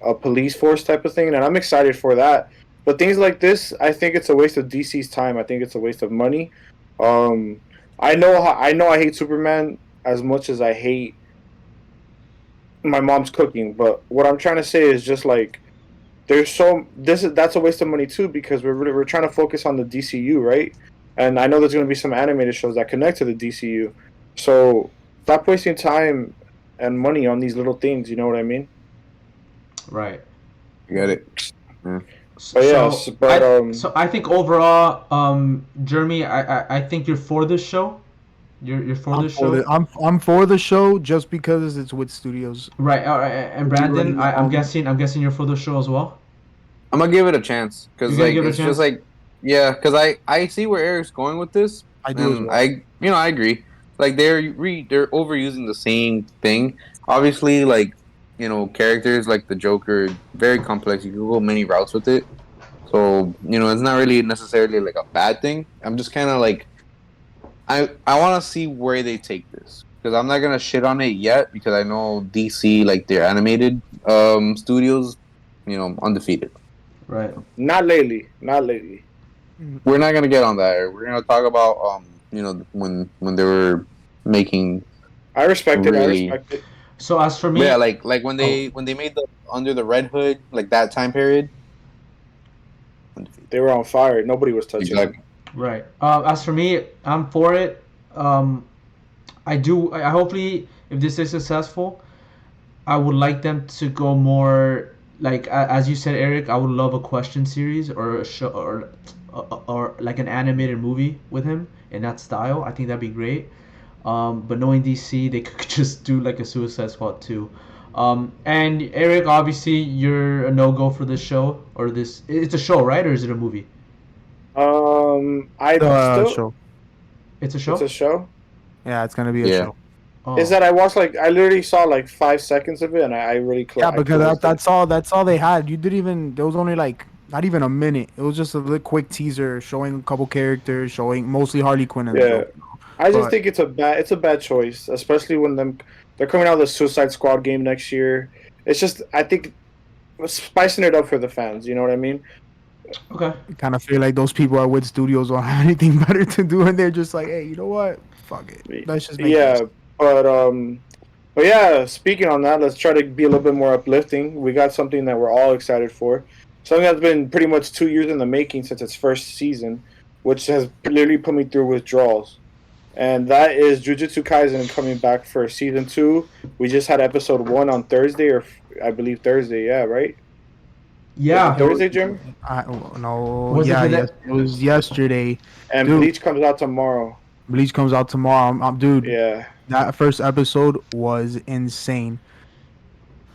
a police force type of thing, and I'm excited for that. But things like this, I think it's a waste of DC's time. I think it's a waste of money. I know I hate Superman as much as I hate my mom's cooking, but what I'm trying to say is just like that's a waste of money too, because we're trying to focus on the DCU, right? and I know there's going to be some animated shows that connect to the DCU. So stop wasting time and money on these little things. You know what I mean? Right. You get it. Yeah. But yes, So I think overall, Jeremy, I think you're for this show. You're for this show. I'm for the show just because it's with studios. Right. All right. And Brandon, I'm guessing you're for the show as well. I'm gonna give it a chance because like it's just like because I see where Eric's going with this. I do as well. I agree. Like they're overusing the same thing. Obviously, like characters like the Joker, very complex. You can go many routes with it. So it's not really necessarily like a bad thing. I'm just kind of like I want to see where they take this because I'm not gonna shit on it yet because I know DC like their animated studios, undefeated. Right. Not lately. We're not gonna get on that. We're gonna talk about when they were making. I respect it. So as for me, yeah, like when they made the Under the Red Hood, like that time period, they were on fire. Nobody was touching them. Right. As for me, I'm for it. I hopefully, if this is successful, I would like them to go more like as you said, Eric. I would love a question series or a show or like an animated movie with him in that style. I think that'd be great. But knowing DC, they could just do like a Suicide Squad 2. And Eric, obviously, you're a no-go for this show or this. It's a show, right, or is it a movie? Show. It's a show. It's a show. Yeah, it's gonna be a show. Oh. Is that I literally saw like 5 seconds of it, and I really because that's all they had. You didn't even. There was only like not even a minute. It was just a little quick teaser showing a couple characters, showing mostly Harley Quinn. And I just think it's a bad choice, especially when they're coming out with the Suicide Squad game next year. It's just I think spicing it up for the fans. You know what I mean? Okay. I kind of feel like those people at Wood Studios don't have anything better to do, and they're just like, hey, you know what? Fuck it. Let's just make this. But yeah. Speaking on that, let's try to be a little bit more uplifting. We got something that we're all excited for. Something that's been pretty much 2 years in the making since its first season, which has literally put me through withdrawals. And that is Jujutsu Kaisen coming back for season 2. We just had episode 1 on Thursday, or I believe Thursday. Yeah, right. Yeah. Thursday, Jim? No. It was yesterday. And dude, Bleach comes out tomorrow. Dude. Yeah. That first episode was insane.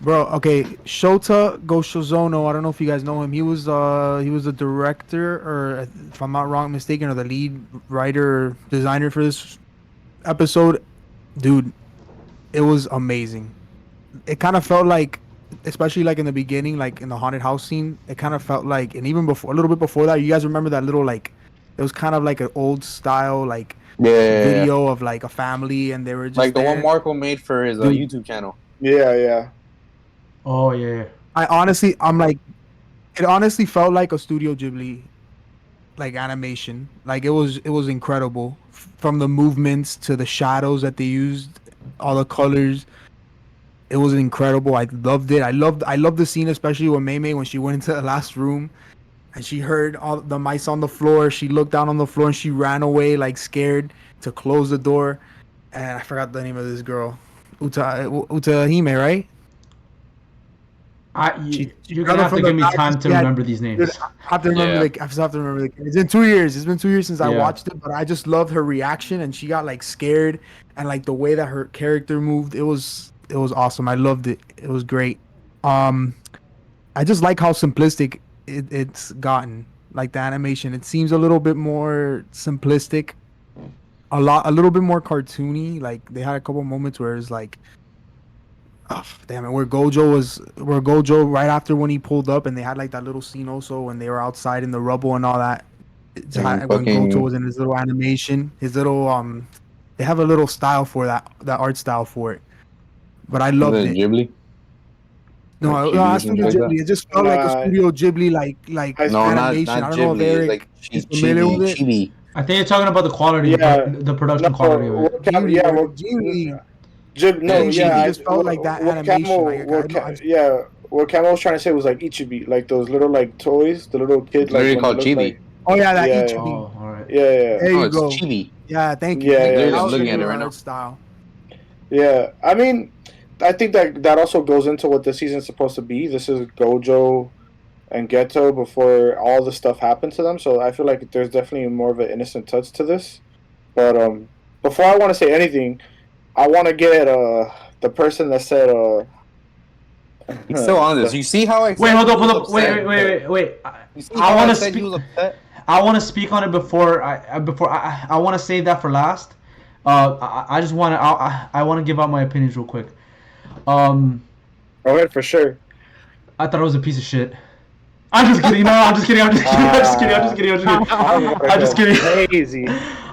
Bro, okay, Shota Goshozono, I don't know if you guys know him. He was the director, or if I'm not mistaken, or the lead writer or designer for this episode. Dude, it was amazing. It kind of felt like, especially like in the beginning, like in the haunted house scene, it kind of felt like, and even before, a little bit before that, you guys remember that little like, it was kind of like an old style like video of like a family, and they were just like the one Marco made for his YouTube channel. Yeah. Oh yeah. It honestly felt like a Studio Ghibli like animation. Like it was incredible, from the movements to the shadows that they used, all the colors. It was incredible. I loved it. I loved the scene, especially with Mei when she went into the last room and she heard all the mice on the floor. She looked down on the floor and she ran away like scared to close the door. And I forgot the name of this girl, Utahime, right? You're gonna have to give me time to remember these names. I have to remember. It's been 2 years. It's been 2 years since I watched it, but I just loved her reaction, and she got like scared, and like the way that her character moved. It was awesome. I loved it. It was great. I just like how simplistic it's gotten. Like the animation, it seems a little bit more simplistic, a little bit more cartoony. Like they had a couple moments where it's like, oh, damn it, where Gojo right after when he pulled up, and they had like that little scene also when they were outside in the rubble and all that. When Gojo was in his little animation, his little they have a little style for that art style for it. But I loved it. Ghibli? No, it's Studio Ghibli. It just felt like a Studio Ghibli like animation. Not I don't know if Eric like is familiar with it. Chibi. I think you're talking about the quality, the production quality of it. Ghibli. It just felt like that animation. What Camo was trying to say was like Ichibi, like those little like toys, the little kids. Literally like called Chibi. Like, oh yeah, that yeah. Ichibi. Oh, all right. There Oh, you it's go. chibi. Yeah, thank you. Yeah, Thank you. yeah, That I'm was a looking at new it right now. art style. Yeah, I mean, I think that also goes into what the season's supposed to be. This is Gojo and Geto before all the stuff happened to them, so I feel like there's definitely more of an innocent touch to this. But before I want to say anything, I want to get the person that said He's still on this. You see how I Wait, said he was hold up. upset? Wait. You see I how want I to said he speak. was upset? I want to speak on it before I want to save that for last. I just want to I want to give out my opinions real quick. Um, go ahead for sure. I thought it was a piece of shit. I'm just kidding. No, I'm just kidding. I'm just kidding. I'm just kidding. I'm just kidding. I'm just kidding. I was I'm just kidding. crazy.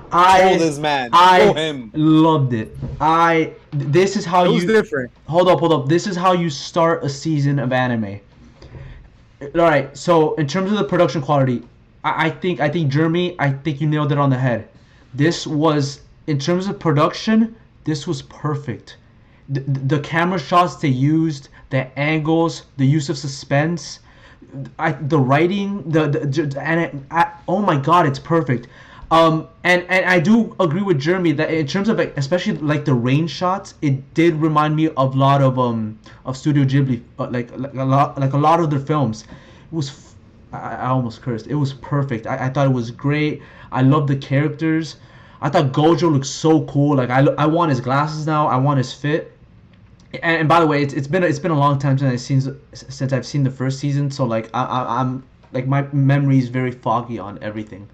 Troll this man. Troll I him. loved it. This is how It was you different. hold up. This is how you start a season of anime. All right. So in terms of the production quality, I think Jeremy, I think you nailed it on the head. This was in terms of production, this was perfect. The camera shots they used, the angles, the use of suspense, the writing, oh my god, it's perfect. And I do agree with Jeremy that in terms of like, especially like the rain shots, it did remind me of a lot of Studio Ghibli, like a lot of their films. It was, I almost cursed. It was perfect. I thought it was great. I love the characters. I thought Gojo looked so cool. Like I want his glasses now. I want his fit. And by the way, it's been a long time since I've seen the first season. So like I'm like my memory is very foggy on everything.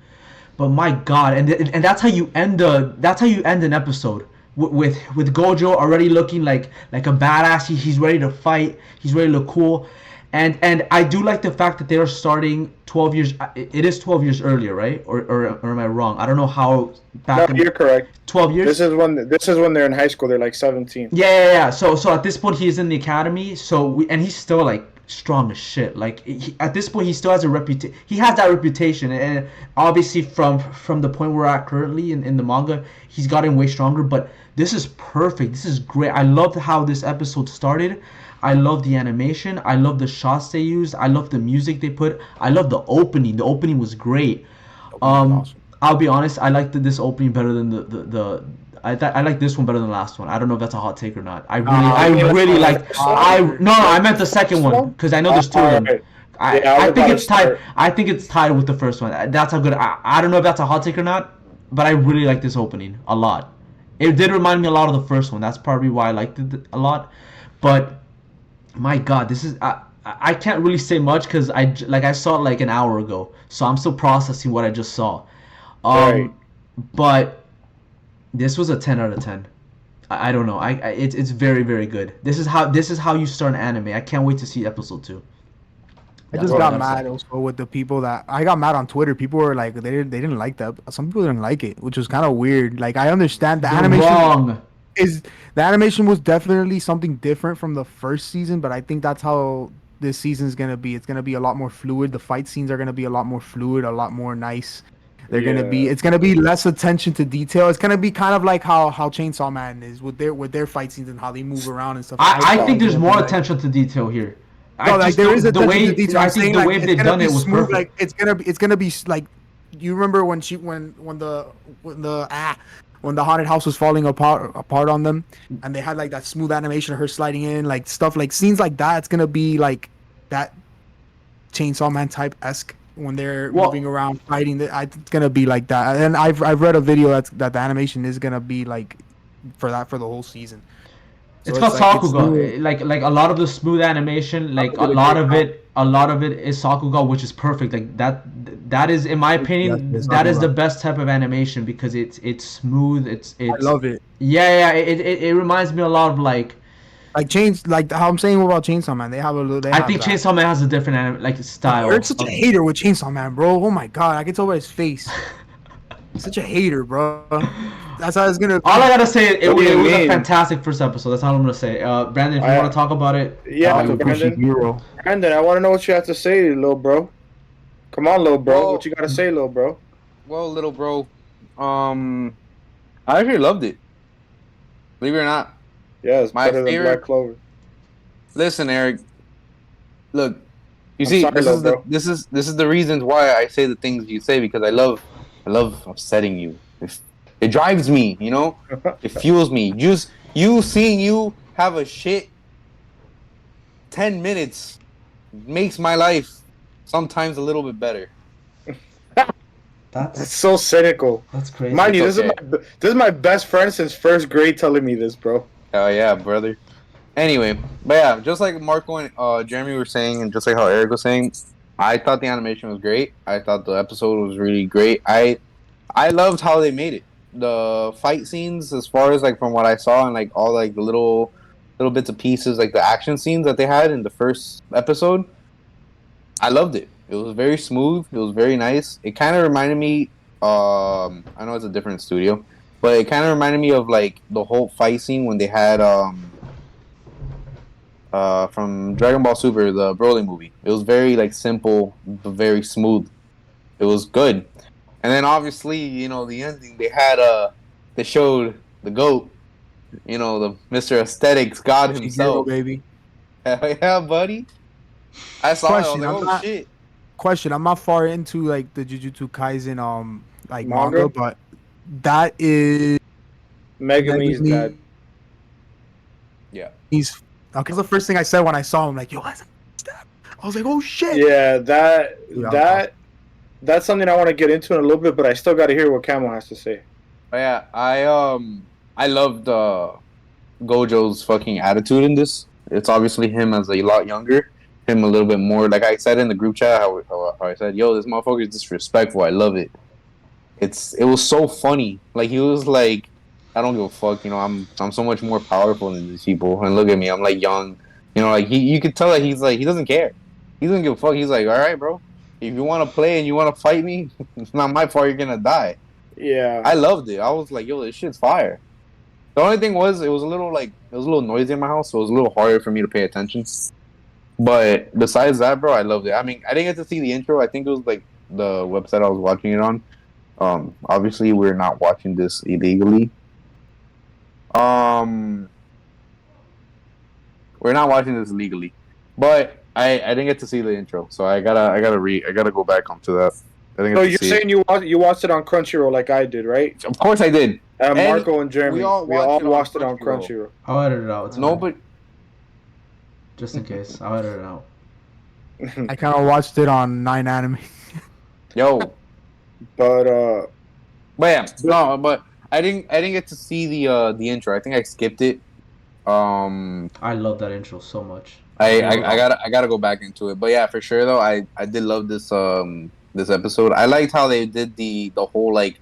But my God, and that's how you end an episode with Gojo already looking like a badass. He's ready to fight. He's ready to look cool. And I do like the fact that they are starting 12 years. It is 12 years earlier, right? Or am I wrong? I don't know how back. No, you're correct. 12 years. This is when they're in high school. They're like 17. Yeah. So at this point he's in the academy. And he's still like strong as shit. Like at this point he still has a reputation. He has that reputation, and obviously from the point we're at currently in the manga, he's gotten way stronger. But this is perfect. This is great. I loved how this episode started. I love the animation. I love the shots they used. I love the music they put. I love the opening. The opening was great. Awesome. I'll be honest. I liked this opening better than I like this one better than the last one. I don't know if that's a hot take or not. I really like. I meant the second one because I know there's two of them. I think it's tied. I think it's tied with the first one. That's how good. I don't know if that's a hot take or not, but I really like this opening a lot. It did remind me a lot of the first one. That's probably why I liked it a lot. But my God, this is. I can't really say much because I saw it like an hour ago, so I'm still processing what I just saw. Right. But this was a 10 out of 10. I don't know. It's very, very good. This is how you start an anime. I can't wait to see episode 2. I just got mad also with the people that I got mad on Twitter. People were like they didn't like that. Some people didn't like it, which was kind of weird. Like I understand the animation the animation was definitely something different from the first season, but I think that's how this season is gonna be. It's gonna be a lot more fluid. The fight scenes are gonna be a lot more fluid, a lot more nice. It's gonna be less attention to detail. It's gonna be kind of like how Chainsaw Man is with their fight scenes and how they move around and stuff. I think there's more attention to detail here. No, like there is attention to detail. I think the way they've done it was perfect. Like it's gonna be like, you remember when the haunted house was falling apart on them, and they had like that smooth animation of her sliding in, like stuff like scenes like that. It's gonna be like that Chainsaw Man type esque when they're moving around fighting. It's gonna be like that. And I've read a video that the animation is gonna be like for the whole season. So it's called Sakuga. Like a lot of the smooth animation, like a lot of it is Sakuga, which is perfect. Like that is, in my opinion, that is the best type of animation because it's smooth. It's I love it. Yeah. It reminds me a lot of like how I'm saying about Chainsaw Man. I think Chainsaw Man has a different style. You're such a hater with Chainsaw Man, bro. Oh my God, I can tell by his face. Such a hater, bro. That's how it's gonna. All I gotta say, it was a fantastic first episode. That's all I'm gonna say. Brandon, if you want to talk about it, Brandon, I want to know what you have to say, little bro. Come on, little bro. What you gotta say, little bro? Well, little bro, I actually loved it. Believe it or not. Yeah, it's better than Black Clover. Listen, Eric. Look, this is the reasons why I say the things you say, because I love I love upsetting you. It drives me, you know. It fuels me. Just you seeing you have a shit 10 minutes makes my life sometimes a little bit better. That's so cynical. That's crazy. Mind you, It's okay. this is my best friend since first grade telling me this, bro. Hell yeah, brother. Anyway, but yeah, just like Marco and Jeremy were saying, and just like how Eric was saying, I thought the animation was great. I thought the episode was really great. I loved how they made it. The fight scenes, as far as like from what I saw, and like all like the little bits of pieces, like the action scenes that they had in the first episode, I loved it. It was very smooth. It was very nice. It kind of reminded me. I know it's a different studio, but it kind of reminded me of like the whole fight scene when they had from Dragon Ball Super, the Broly movie. It was very like simple, but very smooth. It was good. And then obviously, you know, the ending they showed the GOAT, you know, the Mr. Aesthetics God himself. Shigeru, baby. Hell yeah, buddy. I saw it. I was like, oh shit. Question: I'm not far into like the Jujutsu Kaisen like Manga? manga, but that is Megumi's dad. Yeah. He's okay. The first thing I said when I saw him, like, yo, that's a step. I was like, oh shit. Yeah, that's something I want to get into in a little bit, but I still got to hear what Camo has to say. But yeah, I loved Gojo's fucking attitude in this. It's obviously him as a lot younger, him a little bit more. Like I said in the group chat, how I said, "Yo, this motherfucker is disrespectful." I love it. It was so funny. Like he was like, "I don't give a fuck." You know, I'm so much more powerful than these people. And look at me, I'm like young. You know, like you could tell that he's like he doesn't care. He doesn't give a fuck. He's like, "All right, bro. If you want to play and you want to fight me, it's not my fault. You're gonna die." Yeah, I loved it. I was like, "Yo, this shit's fire." The only thing was, it was a little noisy in my house, so it was a little harder for me to pay attention. But besides that, bro, I loved it. I mean, I didn't get to see the intro. I think it was like the website I was watching it on. Obviously, we're not watching this illegally. We're not watching this legally, but I didn't get to see the intro, so I gotta go back onto that. So you're saying you watched it on Crunchyroll like I did, right? Of course I did. Marco and Jeremy, we all watched it on Crunchyroll. I'll edit it out. It's No, fine. but Just in case, I'll edit it out. I kind of watched it on 9 Anime. yo, but yeah, no, but I didn't get to see the intro. I think I skipped it. I love that intro so much. I gotta go back into it. But yeah, for sure though, I did love this this episode. I liked how they did the whole like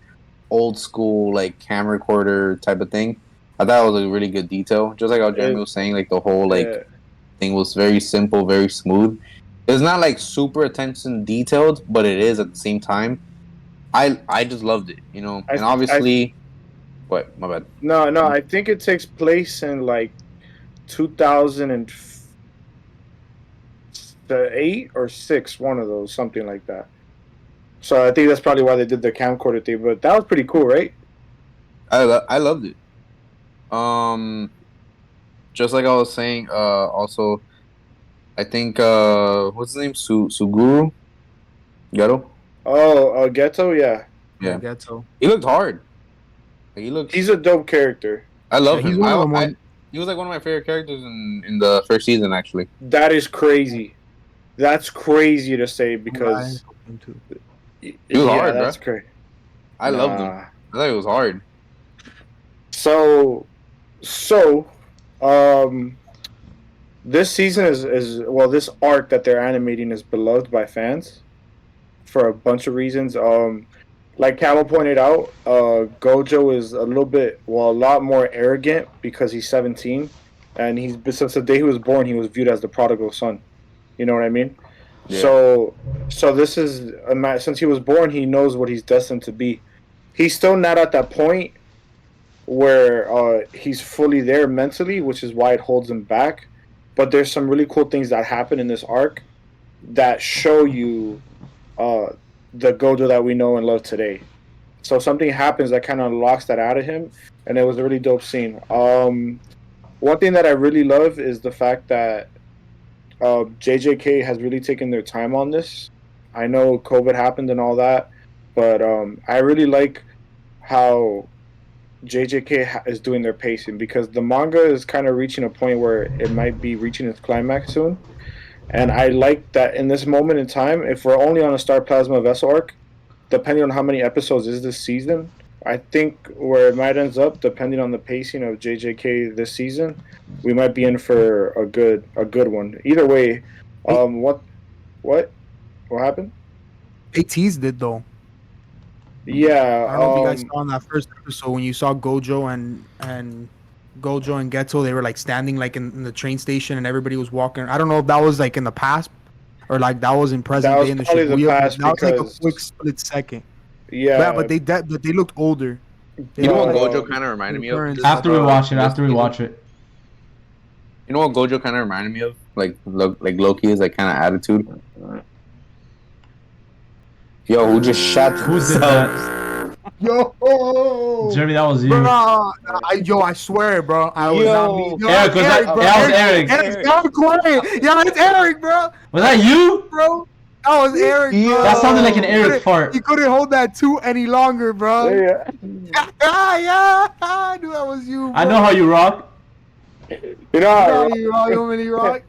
old school like camera recorder type of thing. I thought it was a really good detail. Just like how Jeremy was saying, like the whole like thing was very simple, very smooth. It's not like super attention detailed, but it is at the same time. I just loved it, you know. And obviously, what? My bad. No, I think it takes place in like 2008 or 6, one of those, something like that. So I think that's probably why they did the camcorder thing. But that was pretty cool, right? I loved it. Just like I was saying, also, I think what's his name? Suguru Ghetto. Oh, Ghetto, yeah. Yeah, Ghetto. he looked hard. He's a dope character. I love he's him. one of them He was like one of my favorite characters in the first season, actually. That is crazy. That's crazy to say because he was hard, that's bro. crazy. I loved him. I thought it was hard. So, this season is well, this arc that they're animating is beloved by fans for a bunch of reasons. Like Camo pointed out, Gojo is a lot more arrogant because he's 17, and since the day he was born, he was viewed as the prodigal son. You know what I mean? Yeah. So this is since he was born, he knows what he's destined to be. He's still not at that point where he's fully there mentally, which is why it holds him back. But there's some really cool things that happen in this arc that show you the Gojo that we know and love today. So something happens that kind of unlocks that out of him, and it was a really dope scene. One thing that I really love is the fact that JJK has really taken their time on this. I know COVID happened and all that, but I really like how JJK is doing their pacing because the manga is kind of reaching a point where it might be reaching its climax soon. And I like that in this moment in time, if we're only on a Star Plasma Vessel arc, depending on how many episodes is this season, I think where it might ends up, depending on the pacing of JJK this season, we might be in for a good one. Either way, They, what what what happened? they teased it though. Yeah, I don't know if you guys saw in that first episode when you saw Gojo and Geto, they were like standing like in the train station and everybody was walking. I don't know if that was like in the past or like that was in that present was day in the probably the Shibuya, but past that was like a because quick split second. Yeah, yeah, but they looked older. They You know looked what like Gojo but kind of reminded me of? parents. This After we watch it, this after we season? watch it. You know what Gojo kind of reminded me of? Like Loki is like kind of attitude. Yo, who just shot Who did themselves? that? Yo, Jeremy, that was bro, you. I swear, bro, I was not me. Yo, Yo, Eric, it's was Eric, that? bro. That was Eric, Eric. Eric, y'all quiet. Yo, it's Eric, bro. Was that you? Bro, that was Eric, bro. That sounded like an He Eric couldn't- fart. He couldn't hold that two any longer, bro. yeah. Yeah, I knew that was you, bro. I know how you rock. You know, You know I how you rock, you really rock.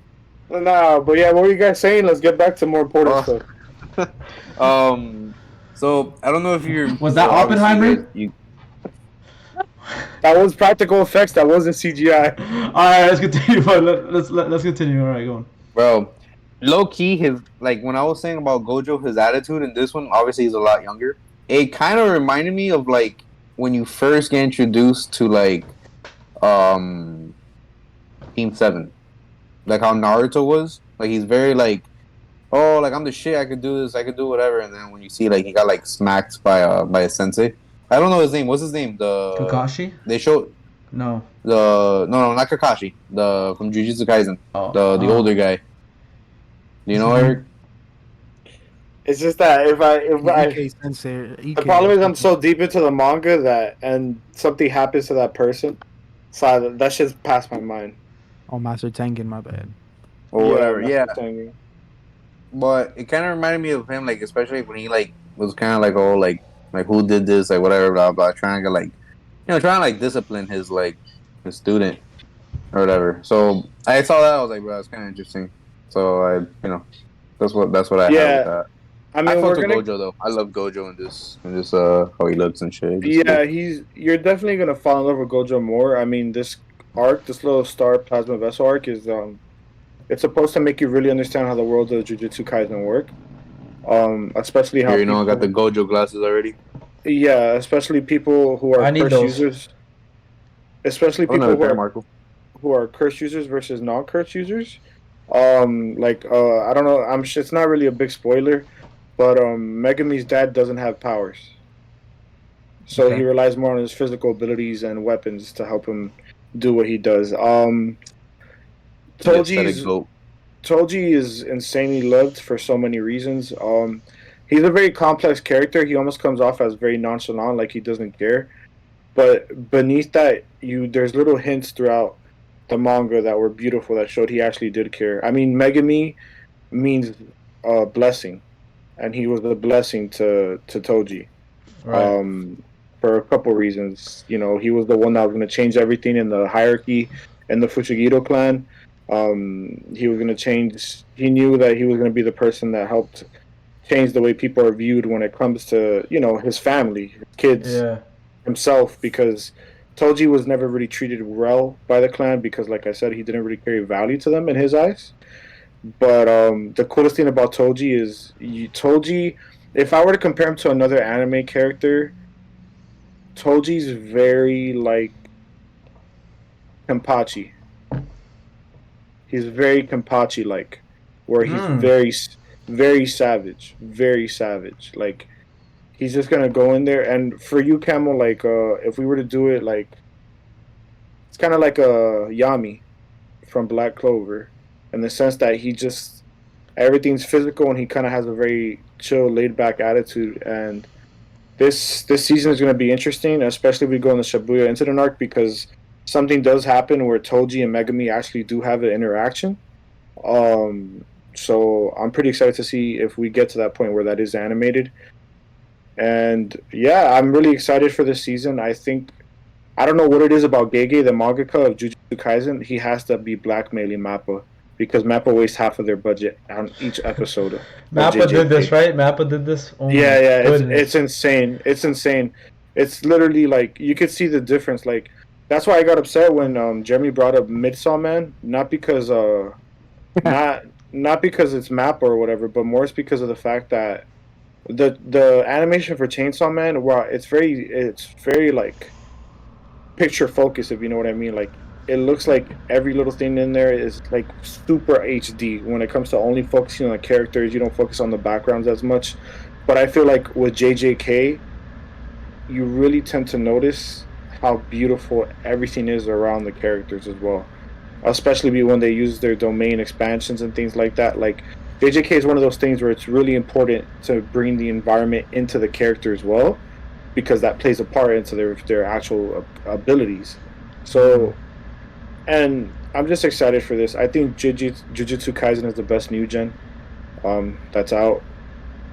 Nah, but yeah, what were you guys saying? Let's get back to more important Oh. stuff. So I don't know if you're. Was that so obviously Oppenheimer? That was practical effects. That wasn't CGI. All right, let's continue. Let's continue. All right, go on. Bro, low key, his like when I was saying about Gojo, his attitude in this one, obviously he's a lot younger. It kind of reminded me of like when you first get introduced to like Team 7, like how Naruto was. Like he's very like, oh, like I'm the shit. I could do this. I could do whatever. And then when you see like he got like smacked by a sensei. I don't know his name. What's his name? Kakashi? They showed No. no, not Kakashi. The from Jujutsu Kaisen. Oh. The older guy. Do you know Eric? It's just that if EK Sensei. the problem is I'm so deep into the manga that and something happens to that person, so that shit's past my mind. Oh, Master Tengen, my bad. Or whatever. Yeah. that's the thing. But it kind of reminded me of him, like especially when he like was kind of like, oh, like who did this, like whatever, blah blah, trying to get like, trying to like discipline his student or whatever. So I saw that, I was like, bro, that's kind of interesting. So I, that's what I have with that. I mean, I we're fucked with gonna. Gojo though. I love Gojo in this how he looks and shit. Yeah, you're definitely gonna fall in love with Gojo more. I mean, this arc, this little Star Plasma Vessel arc, is it's supposed to make you really understand how the world of Jujutsu Kaisen work. Especially how I got the Gojo glasses already. Yeah, especially people who are I need curse those. users. Especially people Marco. who are curse users versus non-curse users. I don't know. It's not really a big spoiler, but Megumi's dad doesn't have powers, so Okay. he relies more on his physical abilities and weapons to help him do what he does. Toji is insanely loved for so many reasons. He's a very complex character. He almost comes off as very nonchalant, like he doesn't care. But beneath that, there's little hints throughout the manga that were beautiful that showed he actually did care. I mean, Megami means blessing, and he was a blessing to Toji. Right. For a couple reasons. He was the one that was going to change everything in the hierarchy in the Fushigito clan. He was going to change. He knew that he was going to be the person that helped change the way people are viewed when it comes to his family, his kids, Yeah. himself. Because Toji was never really treated well by the clan because, like I said, he didn't really carry value to them in his eyes. But the coolest thing about Toji is Toji. If I were to compare him to another anime character, Toji's very like Kenpachi. He's very Kenpachi like, where he's very savage, very savage. Like he's just gonna go in there. And for you, Camel, like if we were to do it, like it's kind of like a Yami from Black Clover, in the sense that everything's physical and he kind of has a very chill, laid back attitude. And this season is going to be interesting, especially if we go in the Shibuya incident arc, because something does happen where Toji and Megami actually do have an interaction. So I'm pretty excited to see if we get to that point where that is animated. And yeah, I'm really excited for this season. I don't know what it is about Gege, the mangaka of Jujutsu Kaisen. He has to be blackmailing Mappa because Mappa wastes half of their budget on each episode of Mappa did this, JJK. right? Mappa did this. Oh Yeah, my yeah, it's goodness. insane. It's insane. It's literally like you could see the difference. Like that's why I got upset when Jeremy brought up Midsaw Man, not because not not because it's Mappa or whatever, but more it's because of the fact that the animation for Chainsaw Man, wow, it's very like picture focus, if you know what I mean. Like it looks like every little thing in there is like super HD. When it comes to only focusing on the characters, you don't focus on the backgrounds as much. But I feel like with JJK, you really tend to notice how beautiful everything is around the characters as well. Especially when they use their domain expansions and things like that. Like JJK is one of those things where it's really important to bring the environment into the character as well, because that plays a part into their actual abilities. So, and I'm just excited for this. I think Jujutsu Kaisen is the best new gen that's out.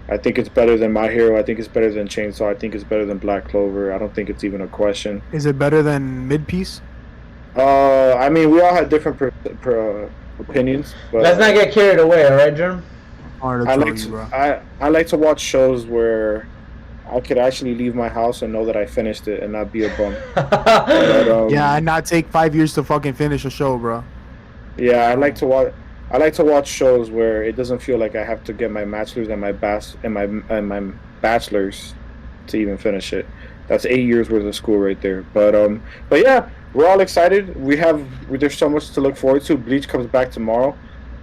I think it's better than My Hero. I think it's better than Chainsaw. I think it's better than Black Clover. I don't think it's even a question. Is it better than Mid Piece? I mean, we all had different opinions, but Let's not get carried away, all right, Jerm? I like to watch shows where I could actually leave my house and know that I finished it and not be a bum. But, Yeah, and not take 5 years to fucking finish a show, bro. Yeah, I like to watch. I like to watch shows where it doesn't feel like I have to get my bachelor's and my bachelor's to even finish it. That's 8 years worth of school right there. But yeah, we're all excited. There's so much to look forward to. Bleach comes back tomorrow.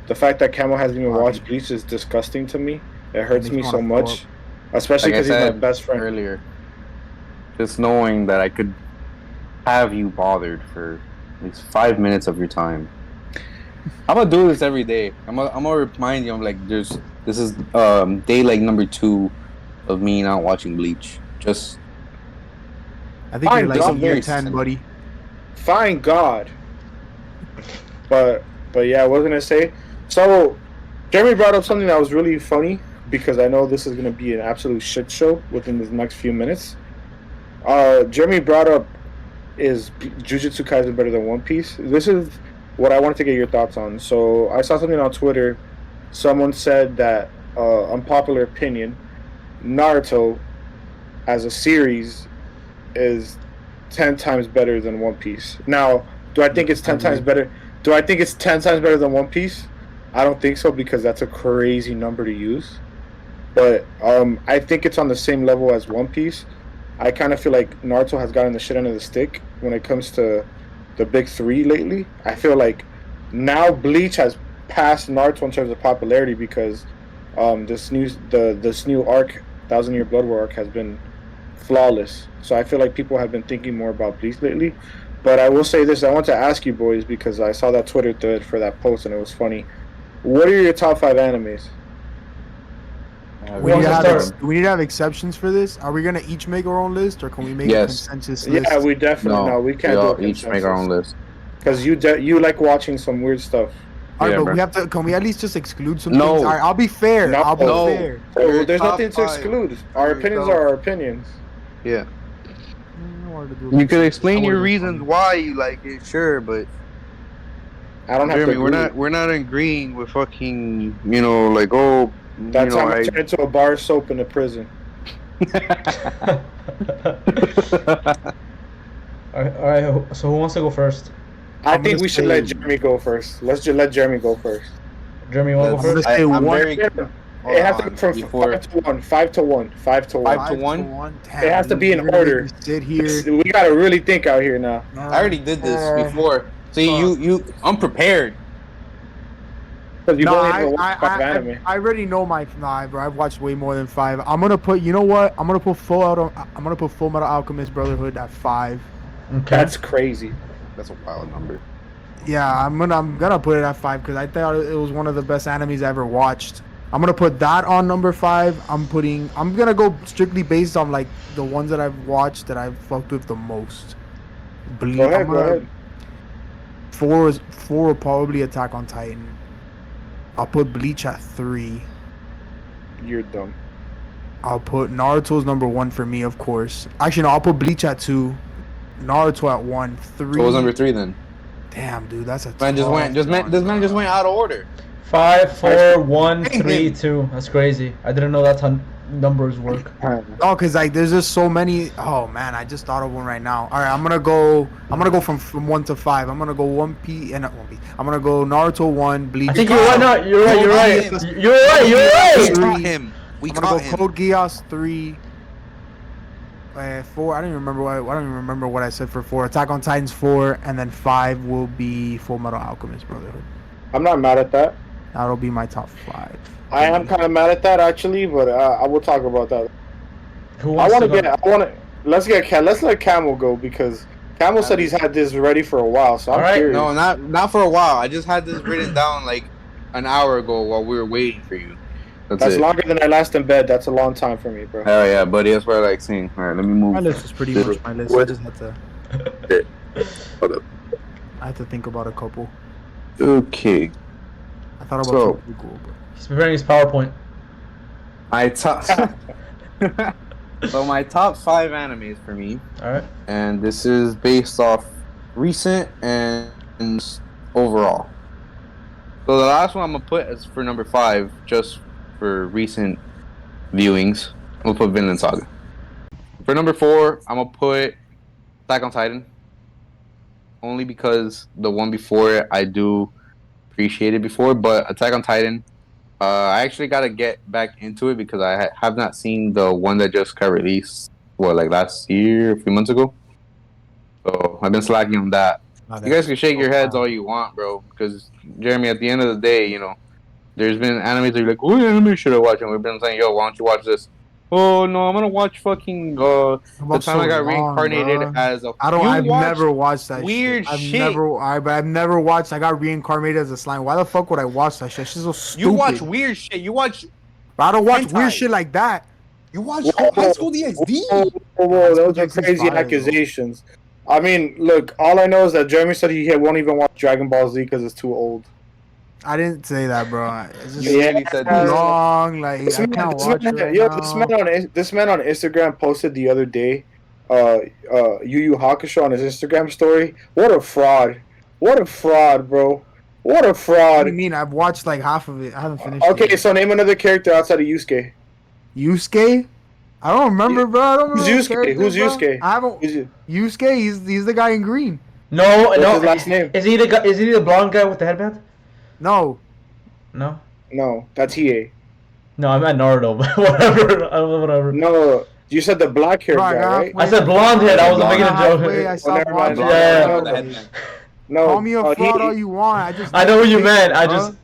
The fact that Camo hasn't even watched Bleach is disgusting to me. It hurts me so much, especially because he's my best friend. Earlier, just knowing that I could have you bothered for at least 5 minutes of your time. I'm gonna do this every day. I'm gonna remind you. I'm like, this is day like number 2 of me not watching Bleach. Just I think you're like year 10, buddy. Fine God. But yeah, what was I gonna say? So Jeremy brought up something that was really funny because I know this is gonna be an absolute shit show within the next few minutes. Jeremy brought up, is Jujutsu Kaisen better than One Piece? This is what I wanted to get your thoughts on. So I saw something on Twitter. Someone said that, unpopular opinion, Naruto as a series is 10 times better than One Piece. Now, do I think it's 10 times better? Do I think it's 10 times better than One Piece? I don't think so, because that's a crazy number to use. But I think it's on the same level as One Piece. I kind of feel like Naruto has gotten the shit end of the stick when it comes to the big 3 lately. I feel like now Bleach has passed Naruto in terms of popularity because this new arc, Thousand Year Blood War arc, has been flawless. So I feel like people have been thinking more about Bleach lately. But I will say this: I want to ask you boys, because I saw that Twitter thread for that post and it was funny. What are your top 5 animes? We need to have exceptions for this. Are we gonna each make our own list, or can we make a consensus list? Yeah, we definitely no. We can't each make our own list because you like watching some weird stuff. All right, but we have to. Can we at least just exclude some things? All right, I'll be fair. I'll be fair. Oh, there's nothing to exclude. Our opinions are our opinions. Yeah. You could explain your reasons why you like it, sure, but I don't have to. We're not agreeing with fucking, like, oh. That's how I turn into a bar of soap in a prison. All right. So who wants to go first? I think we should let Jeremy go first. Let's just let Jeremy go first. Jeremy, you want to go first? It has to be from 5 to 1. 5 to 1. 5 to 1. 5 to 1? Damn, it has to be in order. Sit here. We gotta really think out here now. I already did this before. See, you unprepared. No, I already know my bro. I've watched way more than 5. I'm gonna put. You know what? I'm gonna put Full Metal Alchemist Brotherhood at 5. Okay. That's crazy. That's a wild number. Yeah, I'm gonna put it at 5 because I thought it was one of the best animes I ever watched. I'm gonna put that on number 5. I'm gonna go strictly based on like the ones that I've watched that I've fucked with the most. Go ahead. 4 will probably Attack on Titan. I'll put Bleach at 3. You're dumb. I'll put Naruto's number 1 for me, of course. Actually, no, I'll put Bleach at 2. Naruto at 1. 3. What was number 3 then? Damn, dude, that's a Man just went. This man just went out of order. 5, 4, 1, 3, 2. That's crazy. I didn't know that's how numbers work. Oh, cause like there's just so many. Oh man, I just thought of one right now. All right, I'm gonna go from 1 to 5. I'm gonna go 1P and not 1P. I'm gonna go Naruto 1, Bleach. I think you're right. No, you're right. You're right. You're right. You're We right. caught him. We I'm gonna caught go him. Code Geass 3. 4. I don't even remember what I said for 4. Attack on Titans 4, and then 5 will be Full Metal Alchemist Brotherhood. I'm not mad at that. That'll be my top 5. I am kind of mad at that actually, but I will talk about that. Who wants to go? Let's let Camel go because Camel said he's had this ready for a while. So I'm curious. No, not for a while. I just had this written down like an hour ago while we were waiting for you. That's longer than I last in bed. That's a long time for me, bro. Hell yeah, buddy. That's what I like seeing. All right, let me move. My list is pretty much my list. I just had to. Hold up. I had to think about a couple. Okay. I thought about So- something cool, but. He's preparing his PowerPoint. My top. So my top 5 animes for me, All right. and this is based off recent and overall. So the last one I'm gonna put is for number 5, just for recent viewings. I'm gonna put Vinland Saga. For number 4, I'm gonna put Attack on Titan. Only because the one before it I do appreciate it before, but Attack on Titan. I actually got to get back into it because I have not seen the one that just got released, like last year, a few months ago. So I've been slacking on that. You guys can shake your heads all you want, bro, because, Jeremy, at the end of the day, you know, there's been animes that you're like, oh, anime should I watch? And we've been saying, yo, why don't you watch this? Oh, no, I'm going to watch fucking, the time I got reincarnated as a... I've never watched that weird shit. I've never watched. I got reincarnated as a slime. Why the fuck would I watch that shit? It's so stupid. You watch weird shit. You watch... But I don't watch hentai. weird shit like that. You watch High School DxD. Whoa, those are That's crazy fire, accusations. I mean, look, all I know is that Jeremy said he won't even watch Dragon Ball Z because it's too old. I didn't say that, bro. It's just You really said too that. long. Like I can't watch it right now. This man on Instagram posted the other day, Yu Yu Hakusho on his Instagram story. What a fraud! What a fraud, bro! What a What fraud! do you mean? I've watched like half of it. I haven't finished. Okay, it. so name another character outside of Yusuke. Yusuke? I don't remember, bro. I don't remember. Who's Yusuke? Who's Yusuke? I haven't. Yusuke. He's the guy in green. No, What's no. his last name? Is he the blonde guy with the headband? No. No. No, that's Hiei. No, I meant Naruto, but whatever. Whatever. No, you said the black hair Bro, guy, right? I said blonde head. I wasn't making a Halfway, I joke. stopped never mind. watching. Yeah. No, Call me a fraud all you want. I know what you meant. I just.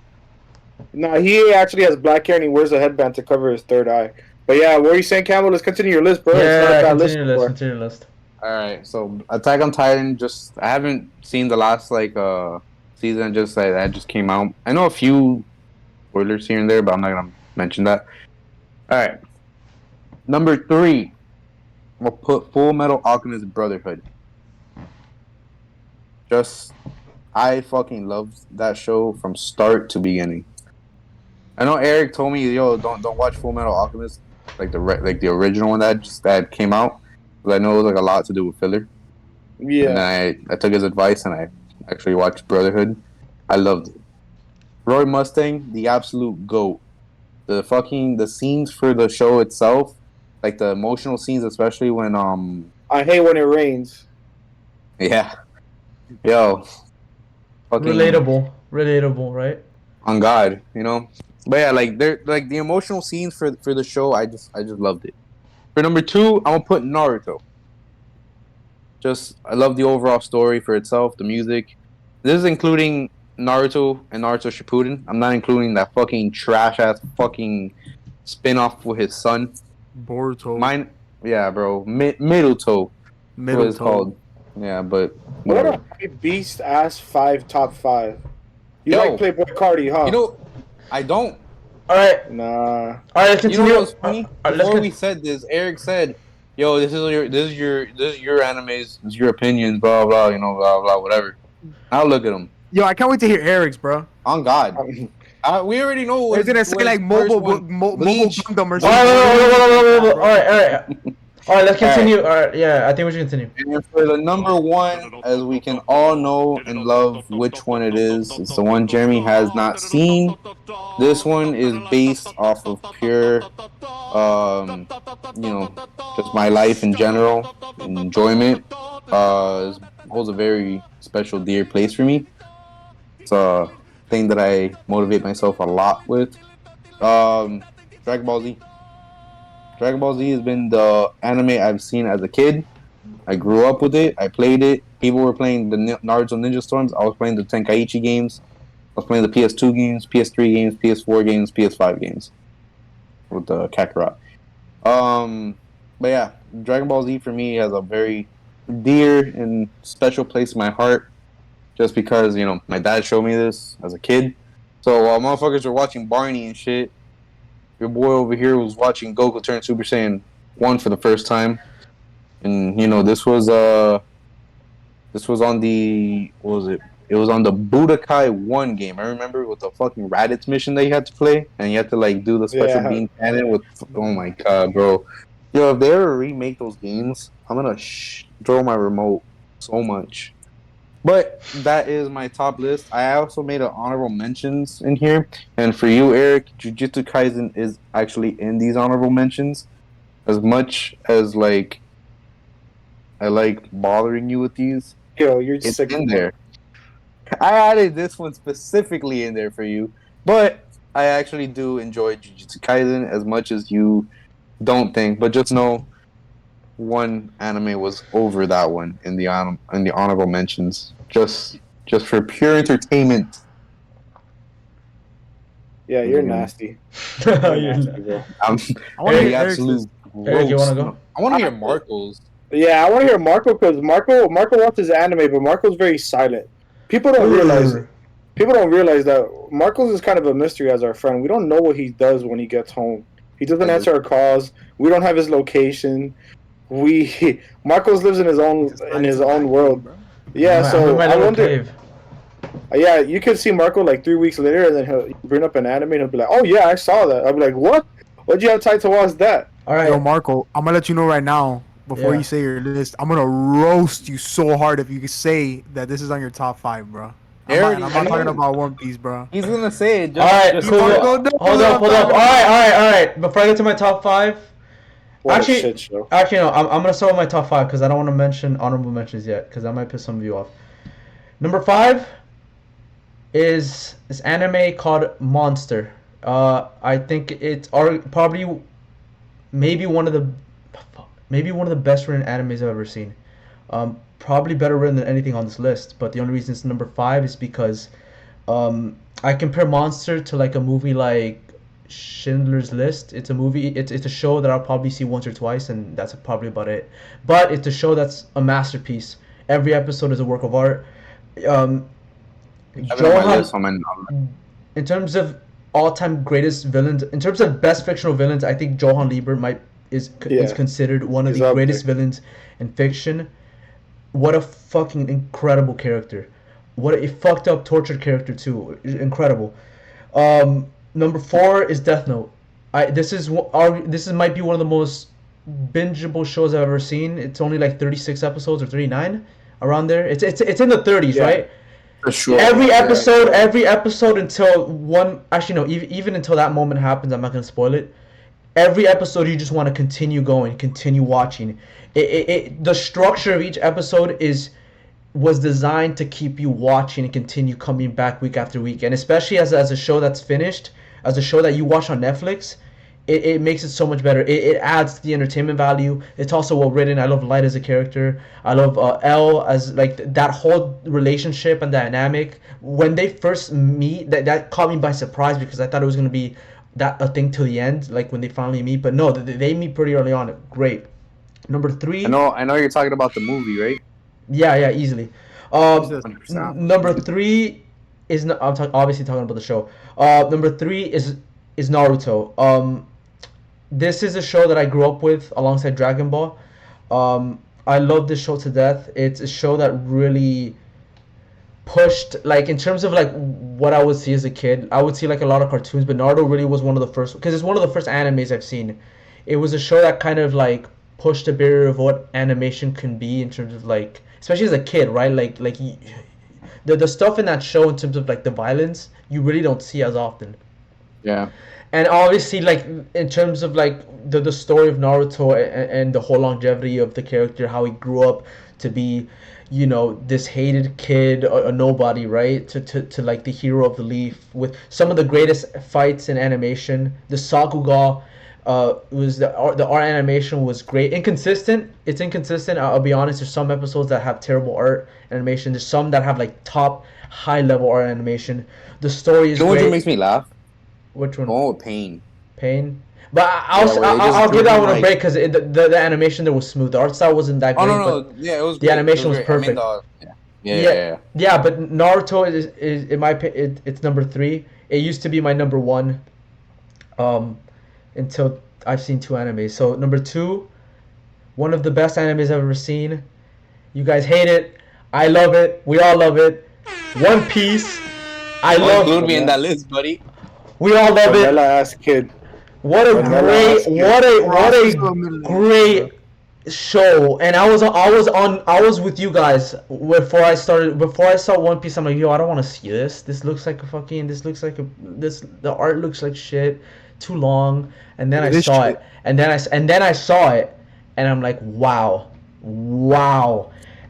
No, he actually has black hair and he wears a headband to cover his third eye. But yeah, what are you saying, Campbell? Let's continue your list, bro. Yeah, continue list. Alright, so Attack on Titan, I haven't seen the last season that just came out. I know a few spoilers here and there, but I'm not gonna mention that. Alright. Number 3, we'll put Full Metal Alchemist Brotherhood. I fucking loved that show from start to beginning. I know Eric told me, yo, don't watch Full Metal Alchemist, like the original one that came out. Because I know it was like a lot to do with filler. Yeah. And then I took his advice and I actually watched Brotherhood. I loved it. Roy Mustang, the absolute GOAT. The scenes for the show itself, like the emotional scenes, especially when I hate when it rains. yeah. Yo. Fucking Relatable, right? on God, you know? But yeah, like they're like the emotional scenes for the show, I just loved it. For number 2, I'm gonna put Naruto. I love the overall story for itself, the music. This is including Naruto and Naruto Shippuden. I'm not including that fucking trash ass fucking spin-off with his son. Boruto. Yeah, bro. Middle-toe. What it's called. Yeah, but What a beast ass top 5. You Yo. like Playboy Cardi, huh? you know, I don't. All right. Nah. All right. Let's You continue. know what's funny? Let's Before con- we said this, Eric said, "Yo, this is your animes, this is your opinions, blah blah, blah, blah, whatever." I'll look at them. Yo, I can't wait to hear Eric's, bro. On God. We already know. It's gonna say like mobile Gundam or something. All right, let's continue. All right, yeah, I think we should continue. And for the number one, as we can all know and love which one it is, it's the one Jeremy has not seen. This one is based off of pure, just my life in general, enjoyment. Holds a very special, dear place for me. It's a thing that I motivate myself a lot with. Dragon Ball Z. Dragon Ball Z has been the anime I've seen as a kid. I grew up with it. I played it. People were playing the Naruto Ninja Storms. I was playing the Tenkaichi games. I was playing the PS2 games, PS3 games, PS4 games, PS5 games with the Kakarot. But yeah, Dragon Ball Z for me has a very dear and special place in my heart, just because my dad showed me this as a kid. So while motherfuckers were watching Barney and shit, your boy over here was watching Goku turn Super Saiyan 1 for the first time. And this was on the, what was it? It was on the Budokai 1 game. I remember with the fucking Raditz mission that you had to play, and you had to like do the special beam cannon with. Oh my god, bro! Yo, if they ever remake those games, I'm gonna throw my remote so much. But that is my top list. I also made an honorable mentions in here, and for you, Eric, Jujutsu Kaisen is actually in these honorable mentions. As much as like I like bothering you with these, yo, you're just it's in there. I added this one specifically in there for you, but I actually do enjoy Jujutsu Kaisen as much as you don't think. But just know, one anime was over that one in the honorable mentions, just for pure entertainment. Yeah, you're nasty. You're nasty, bro. I'm the absolute. Eric, you wanna go? I want to hear Marco's. Yeah, I want to hear Marco because Marco watches anime, but Marco's very silent. People don't realize that Marcos is kind of a mystery as our friend. We don't know what he does when he gets home. He doesn't answer our calls. We don't have his location. Marcos lives in his own world. Yeah, so I wonder. Cave. Yeah, you could see Marco like 3 weeks later, and then he'll bring up an anime, and he'll be like, "Oh yeah, I saw that." I'll be like, "What? What'd you have time to watch that?" All right, yo, Marco, I'm gonna let you know right now. Before you say your list, I'm gonna roast you so hard if you could say that this is on your top 5, bro. I'm not talking about One Piece, bro. He's gonna say it. All right, cool. Hold up. All right. Before I get to my top 5, actually, no. I'm gonna start with my top 5 because I don't want to mention honorable mentions yet because that might piss some of you off. Number 5 is this anime called Monster. I think it's probably maybe one of the best written animes I've ever seen. Probably better written than anything on this list. But the only reason it's number 5 is because I compare Monster to like a movie like Schindler's List. It's a movie. It's a show that I'll probably see once or twice, and that's probably about it. But it's a show that's a masterpiece. Every episode is a work of art. In terms of all-time greatest villains, in terms of best fictional villains, I think Johann Liebert is considered one of the greatest villains in fiction. What a fucking incredible character. What a fucked up, tortured character too. Incredible. Number 4 is Death Note. This might be one of the most bingeable shows I've ever seen. It's only like 36 episodes or 39, around there. It's in the 30s, right? For sure. Every episode until one. Actually, no. Even until that moment happens, I'm not gonna spoil it. Every episode, you just want to continue going, continue watching. The structure of each episode was designed to keep you watching and continue coming back week after week. And especially as a show that's finished, as a show that you watch on Netflix, it makes it so much better. It adds to the entertainment value. It's also well written. I love Light as a character. I love L as like that whole relationship and dynamic. When they first meet, that caught me by surprise because I thought it was going to be a thing till the end, like when they finally meet. But no, they meet pretty early on. Great. Number 3. I know you're talking about the movie, right? Yeah, easily. Number 3 is I'm obviously talking about the show. Number 3 is Naruto. This is a show that I grew up with alongside Dragon Ball. I love this show to death. It's a show that really pushed, like in terms of like what I would see as a kid. I would see like a lot of cartoons, but Naruto really was one of the first, because it's one of the first animes I've seen. It was a show that kind of like pushed the barrier of what animation can be in terms of like, especially as a kid, right? The stuff in that show in terms of like the violence, you really don't see as often. Yeah. And obviously, like in terms of like the story of Naruto and the whole longevity of the character, how he grew up to be, you know, this hated kid, a nobody, right? To like the hero of the leaf with some of the greatest fights in animation. The Sakuga, was the art animation was great. Inconsistent. It's inconsistent. I'll be honest. There's some episodes that have terrible art animation. There's some that have like top high level art animation. The story is You know great. what makes me laugh? Which one? Oh, Pain. Pain. But where they just I'll give that one a like- break because the animation there was smooth. The art style wasn't that Oh great. no, yeah, it was. The great. animation was great. I mean, perfect. yeah. Yeah, but Naruto is in my it's number 3. It used to be my number 1, until I've seen 2 animes. So number 2, one of the best animes I've ever seen. You guys hate it. I love it. We all love it. One Piece. I Don't love. include me in that list, buddy. We all love it. Vanilla ass kid. What a great show. And I was with you guys before I saw One Piece. I'm like, yo, I don't want to see this. The art looks like shit, too long. And then I saw it. And then I saw it and I'm like, wow.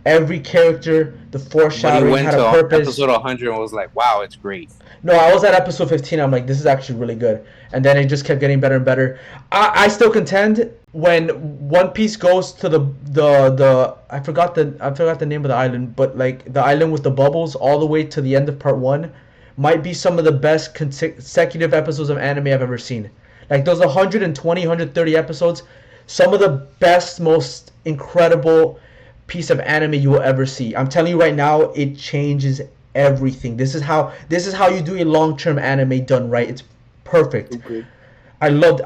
Every character, the foreshadowing had a purpose. Episode 100 and was like, wow, it's great. No, I was at episode 15. I'm like, this is actually really good. And then it just kept getting better and better. I still contend when One Piece goes to the I forgot the name of the island, but like the island with the bubbles all the way to the end of part 1 might be some of the best consecutive episodes of anime I've ever seen. Like those 120, 130 episodes, some of the best, most incredible piece of anime you will ever see. I'm telling you right now, it changes everything. This is how you do a long-term anime done right. It's perfect. Okay. I love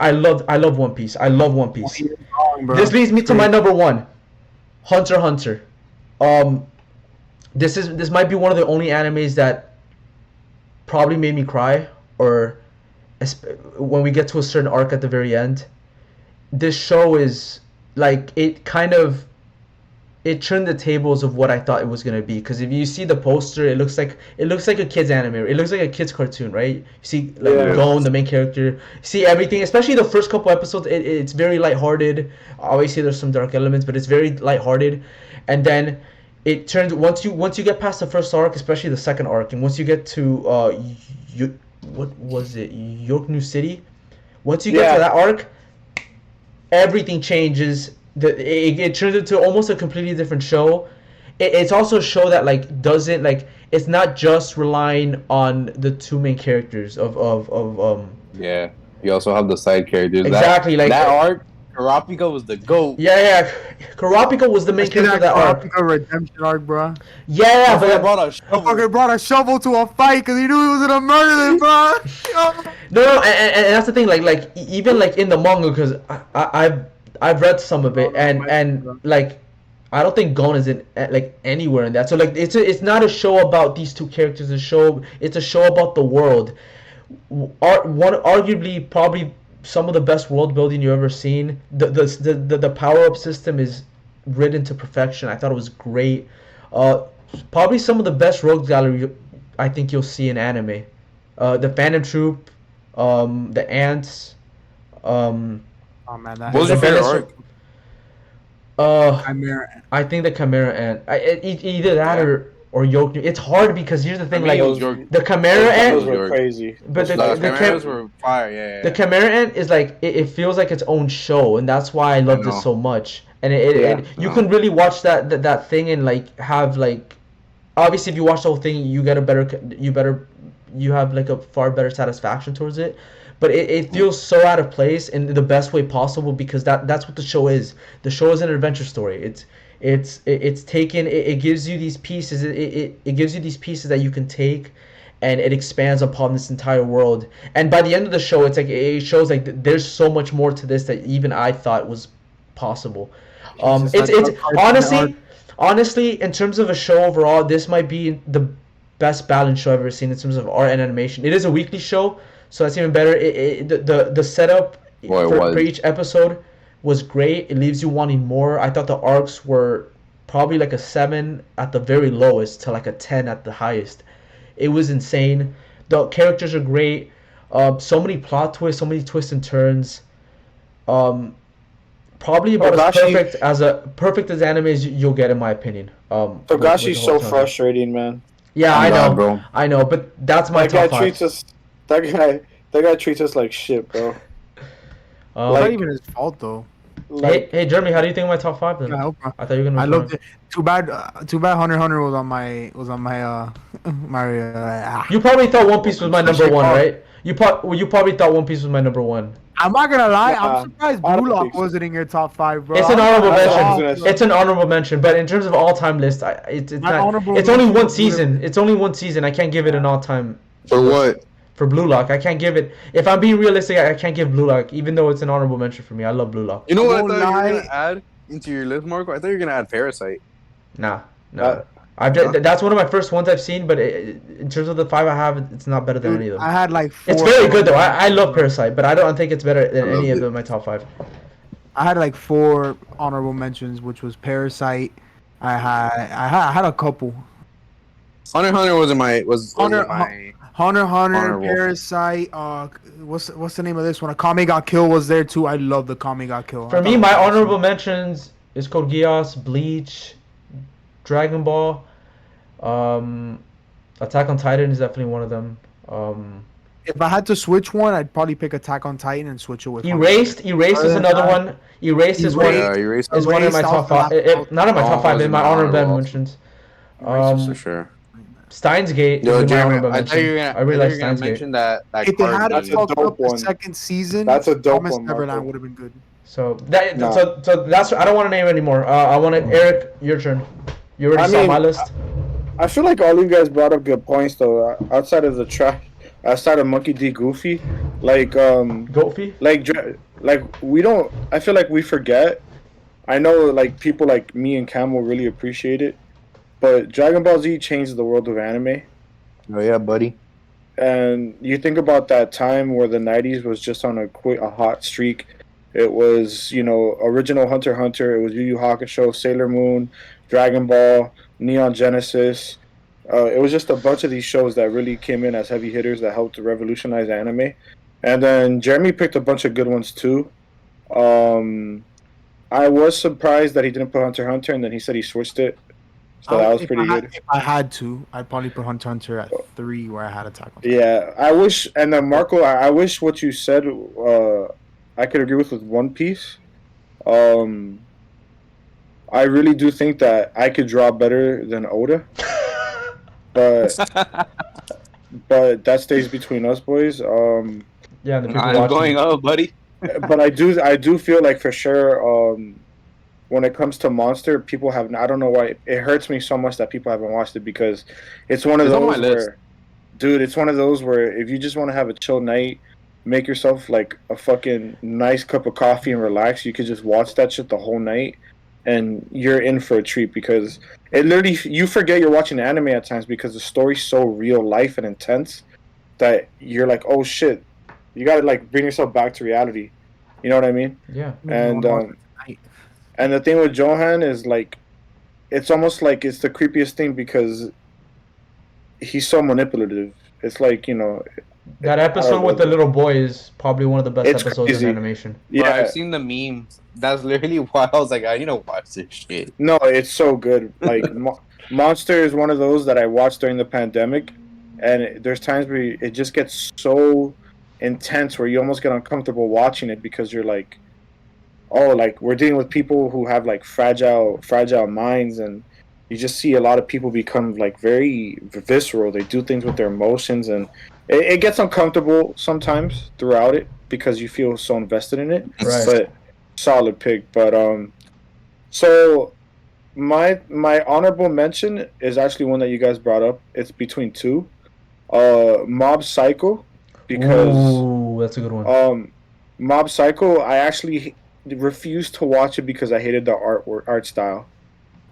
One Piece. I love One Piece. This leads me to my number 1, Hunter x Hunter. This might be one of the only animes that probably made me cry, or when we get to a certain arc at the very end. This show is like it turned the tables of what I thought it was gonna be. Because if you see the poster, it looks like a kid's anime. It looks like a kid's cartoon, right? You see Gon, the main character. You see everything, especially the first couple episodes. It's very lighthearted. Obviously, there's some dark elements, but it's very lighthearted. And then it turns once you get past the first arc, especially the second arc, and once you get to what was it, York New City? Once you get to that arc, everything changes. It turns into almost a completely different show. It's also a show that like doesn't like, it's not just relying on the 2 main characters of Yeah, you also have the side characters. Exactly, that arc. Kurapika was the GOAT. Yeah. Kurapika was the main character of that arc. Kurapika redemption arc, bro. Yeah, but I brought a shovel to a fight because he knew he was gonna murder them, bro. No, and that's the thing. Like even like in the manga, because I've read some of it, and like I don't think Gon is in like anywhere in that. So like it's not a show about these 2 characters. It's a show about the world. Arguably, probably some of the best world building you've ever seen. The power up system is written to perfection. I thought it was great. Probably some of the best rogues gallery I think you'll see in anime. The Phantom Troop, the Ants. Oh man, what was your favorite arc? Chimera. I think the Chimera Ant. Either that or York. It's hard because here's the thing, the Chimera Ant were crazy. But the Chimeras were fire. Yeah. The Chimera Ant is like it feels like its own show, and that's why I loved it so much. And you can really watch that thing and like have like, obviously if you watch the whole thing, you have like a far better satisfaction towards it. But it feels so out of place in the best way possible, because that's what the show is. The show is an adventure story. It's taken. It gives you these pieces. It gives you these pieces that you can take, and it expands upon this entire world. And by the end of the show, it's like it shows like there's so much more to this that even I thought was possible. It's honestly in terms of a show overall, this might be best balanced show I've ever seen in terms of art and animation. It is a weekly show, so that's even better. The setup for each episode was great. It leaves you wanting more. I thought the arcs were probably like a 7 at the very lowest to like a 10 at the highest. It was insane. The characters are great. So many plot twists, so many twists and turns. Probably about as perfect as anime as you'll get, in my opinion. Togashi's so frustrating, man. Yeah, I know, bro. I know, but that's my top 5. That guy treats us like shit, bro. It's not even his fault, though. Hey, Jeremy, how do you think of my top 5 then? I thought you were gonna. I loved it. Too bad Hunter x Hunter was on my You probably thought One Piece was my number 1, right? You probably thought One Piece was my number 1. I'm not gonna lie, I'm surprised Blue Lock wasn't in your top 5, bro. It's an honorable mention. It's an honorable mention, but in terms of all-time list, it's not. It's only one season. It's only one season. I can't give it an all-time. For what? For Blue Lock, I can't give it. If I'm being realistic, I can't give Blue Lock, even though it's an honorable mention for me. I love Blue Lock. You know what I thought you were gonna add into your list, Marco? I thought you were gonna add Parasite. Nah. That's one of my first ones I've seen, but in terms of the 5 I have, it's not better than any of them. I had like 4. It's very good though. I love Parasite, but I don't think it's better than any of them in my top 5. I had like 4 honorable mentions, which was Parasite. I had a couple. Hunter x Hunter wasn't my Hunter x Hunter, Parasite. What's the name of this one? Akame Got Kill was there too. I love the Akame Got Kill. For me, my honorable mentions is Code Geass, Bleach, Dragon Ball, Attack on Titan is definitely one of them. If I had to switch one, I'd probably pick Attack on Titan and switch it with Erased is another one. Erased is one in my top 5. Not in my top 5, in my honorable mentions. For sure. Steins Gate. Yo, Jeremy, I really like Steins Gate. If they had it fucked up the second season, that's a dope Promised one. Neverland would have been good. So that's I don't want to name anymore. I want to Eric, your turn. You already saw my list. I feel like all you guys brought up good points though. Outside of the track, outside of Monkey D. Goofy, like Goofy, like we don't. I feel like we forget. I know like people like me and Cam will really appreciate it, but Dragon Ball Z changed the world of anime. Oh yeah, buddy. And you think about that time where the '90s was just on a hot streak. It was, original Hunter x Hunter. It was Yu Yu Hakusho, Sailor Moon, Dragon Ball, Neon Genesis. It was just a bunch of these shows that really came in as heavy hitters that helped to revolutionize anime. And then Jeremy picked a bunch of good ones too. I was surprised that he didn't put Hunter x Hunter, and then he said he switched it. So that was pretty good. If I had to, I'd probably put Hunter x Hunter at 3 where I had Attack on Titan. Yeah, I wish, and then Marco, I wish what you said I could agree with One Piece. I really do think that I could draw better than Oda. But that stays between us boys. Yeah, the people I'm going up, buddy. But I do feel like for sure when it comes to Monster, people have, I don't know why it hurts me so much that people haven't watched it, because it's one of those where, dude, it's one of those where if you just want to have a chill night, make yourself like a fucking nice cup of coffee and relax, you could just watch that shit the whole night and you're in for a treat, because it literally, you forget you're watching anime at times because the story's so real life and intense that you're like, oh shit, you gotta like bring yourself back to reality. You know what I mean? Yeah. And the thing with Johan is like, it's almost like it's the creepiest thing because he's so manipulative. It's like, that episode with the little boy is probably one of the best episodes crazy. in animation. Yeah, bro, I've seen the memes. That's literally why I was like, I need to watch this shit. No, it's so good. Like, Monster is one of those that I watched during the pandemic, and there's times where it just gets so intense where you almost get uncomfortable watching it because you're like, oh, like we're dealing with people who have like fragile minds, and you just see a lot of people become like very visceral. They do things with their emotions, and it gets uncomfortable sometimes throughout it because you feel so invested in it. Right. But solid pick. But so my honorable mention is actually one that you guys brought up. It's between two. Mob Psycho, because that's a good one. Mob Psycho, I actually refused to watch it because I hated the art style.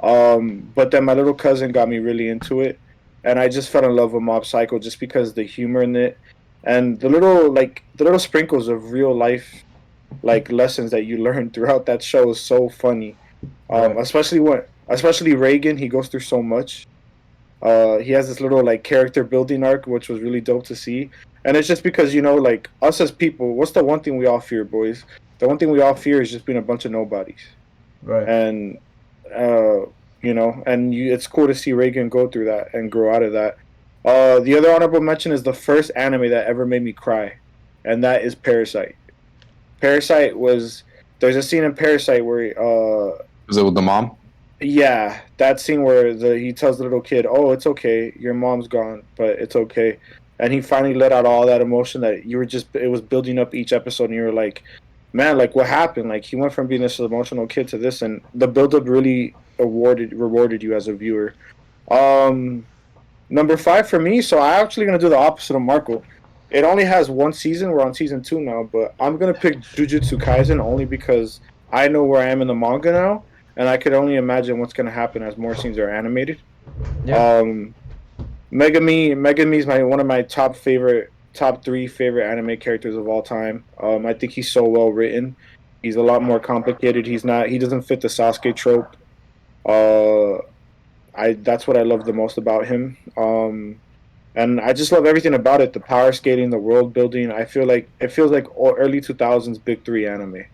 But then my little cousin got me really into it, and I just fell in love with Mob Psycho just because the humor in it and the little sprinkles of real life like lessons that you learn throughout that show is so funny. Right. Especially Reagan, he goes through so much. He has this little like character building arc, which was really dope to see. And it's just because like us as people, what's the one thing we all fear, boys? The one thing we all fear is just being a bunch of nobodies. Right. And it's cool to see Reagan go through that and grow out of that. The other honorable mention is the first anime that ever made me cry, and that is Parasite. Parasite was there's a scene in Parasite where Was it with the mom? yeah, that scene where he tells the little kid, "Oh, it's okay, your mom's gone, but it's okay," and he finally let out all that emotion that it was building up each episode, and you were like, "Man, like what happened?" Like he went from being this emotional kid to this, and the build-up really rewarded you as a viewer. Number 5 for me, so I'm actually gonna do the opposite of Marco. It only has one season. We're on season 2 now, but I'm gonna pick Jujutsu Kaisen only because I know where I am in the manga now, and I could only imagine what's gonna happen as more scenes are animated. Yeah. Megami is one of my top 3 favorite anime characters of all time. I think he's so well written. He's a lot more complicated. He doesn't fit the Sasuke trope. That's what I love the most about him. And I just love everything about it. The power skating, the world building. I feel like it feels like early 2000s big 3 anime.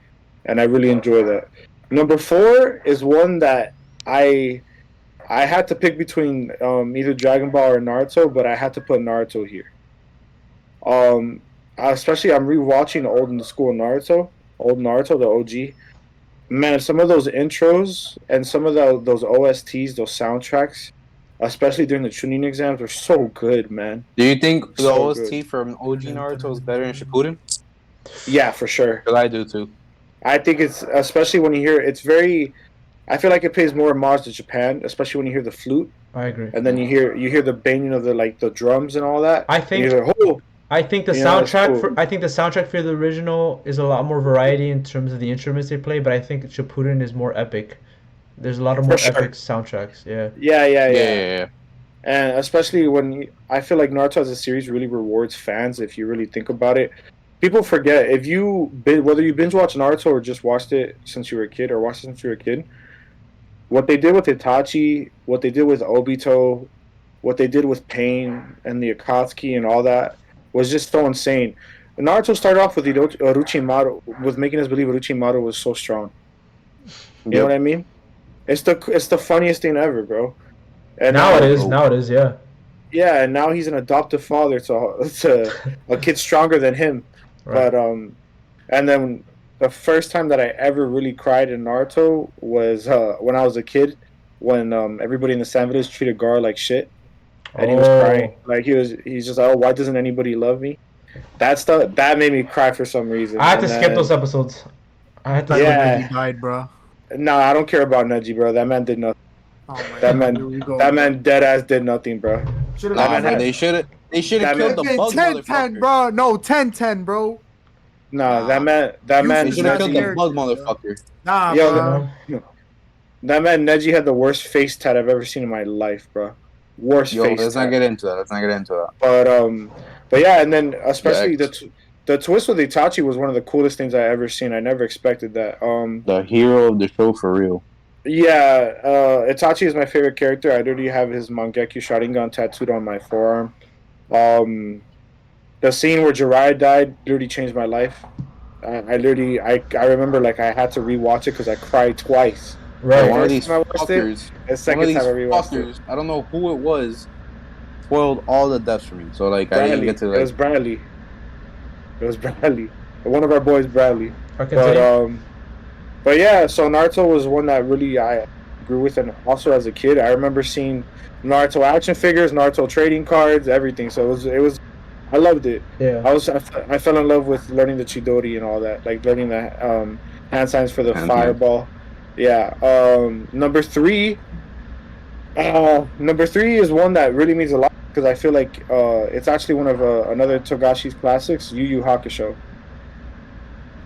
And I really enjoy that. Number 4 is one that I had to pick between either Dragon Ball or Naruto, but I had to put Naruto here. Especially I'm rewatching old Naruto, the OG. Man, some of those intros and some of those OSTs, those soundtracks, especially during the Chunin exams, are so good, man. Do you think the So OST good. from OG Naruto is better than Shippuden? Yeah, for sure. Because I do too. I think it's, especially when you hear it's very. I feel like it pays more homage to Japan, especially when you hear the flute, I agree. and then you hear the banging of the drums and all that. I think and you're like, oh, I think the Yeah, that's soundtrack cool. for I think the soundtrack for the original is a lot more variety in terms of the instruments they play, but I think Shippuden is more epic. There's a lot of For more sure. epic soundtracks. Yeah. Yeah. And especially I feel like Naruto as a series really rewards fans if you really think about it. People forget whether you binge watch Naruto or just watched it since you were a kid or watched it since you were a kid. What they did with Itachi, what they did with Obito, what they did with Pain and the Akatsuki and all that was just so insane. Naruto started off with Orochimaru, with making us believe Orochimaru was so strong. You know what I mean? It's the funniest thing ever, bro. And Now it is. Yeah. Yeah, and now he's an adoptive father to a kid stronger than him. Right. But and then the first time that I ever really cried in Naruto was when I was a kid, when everybody in the Sand Village treated Gaara like shit, and he was crying, like he's just like, oh, why doesn't anybody love me? That made me cry for some reason. I had to skip those episodes. I had to. Like Yeah. when he died, bro. No, I don't care about Neji, bro. That man did nothing. Oh my That God, man, here we go. that man, dead ass did nothing, bro. Should've Nah, man bro, had- they should have that killed the Okay, bug 10-10, motherfucker. bro. No, 10-10, bro. No, that man, You They should have Neji- killed the bug motherfucker. Nah, Yo, bro. that man Neji had the worst face tat I've ever seen in my life, bro. Worst Yo, face let's tat. not get into that. But yeah, and then especially Correct. the twist with Itachi was one of the coolest things I ever seen. I never expected that. The hero of the show for real. Yeah, Itachi is my favorite character. I already have his Mangekyo Sharingan tattooed on my forearm. The scene where Jiraiya died literally changed my life. I remember like I had to rewatch it because I cried twice. Right. One of First these time I watched it, fuckers. The One of second these time I rewatched it. fuckers. I don't know who it was. Spoiled all the deaths for me. So like I Bradley. didn't get to It was like. Bradley. It was Bradley. One of our boys, Bradley. Continue. But yeah, so Naruto was one that really I grew with, and also as a kid, I remember seeing Naruto action figures, Naruto trading cards, everything. So it was I loved it. Yeah. I fell in love with learning the Chidori and all that, like learning the hand signs for the Hand fireball. Yeah. Number three is one that really means a lot because I feel like it's actually one of another Togashi's classics, Yu Yu Hakusho.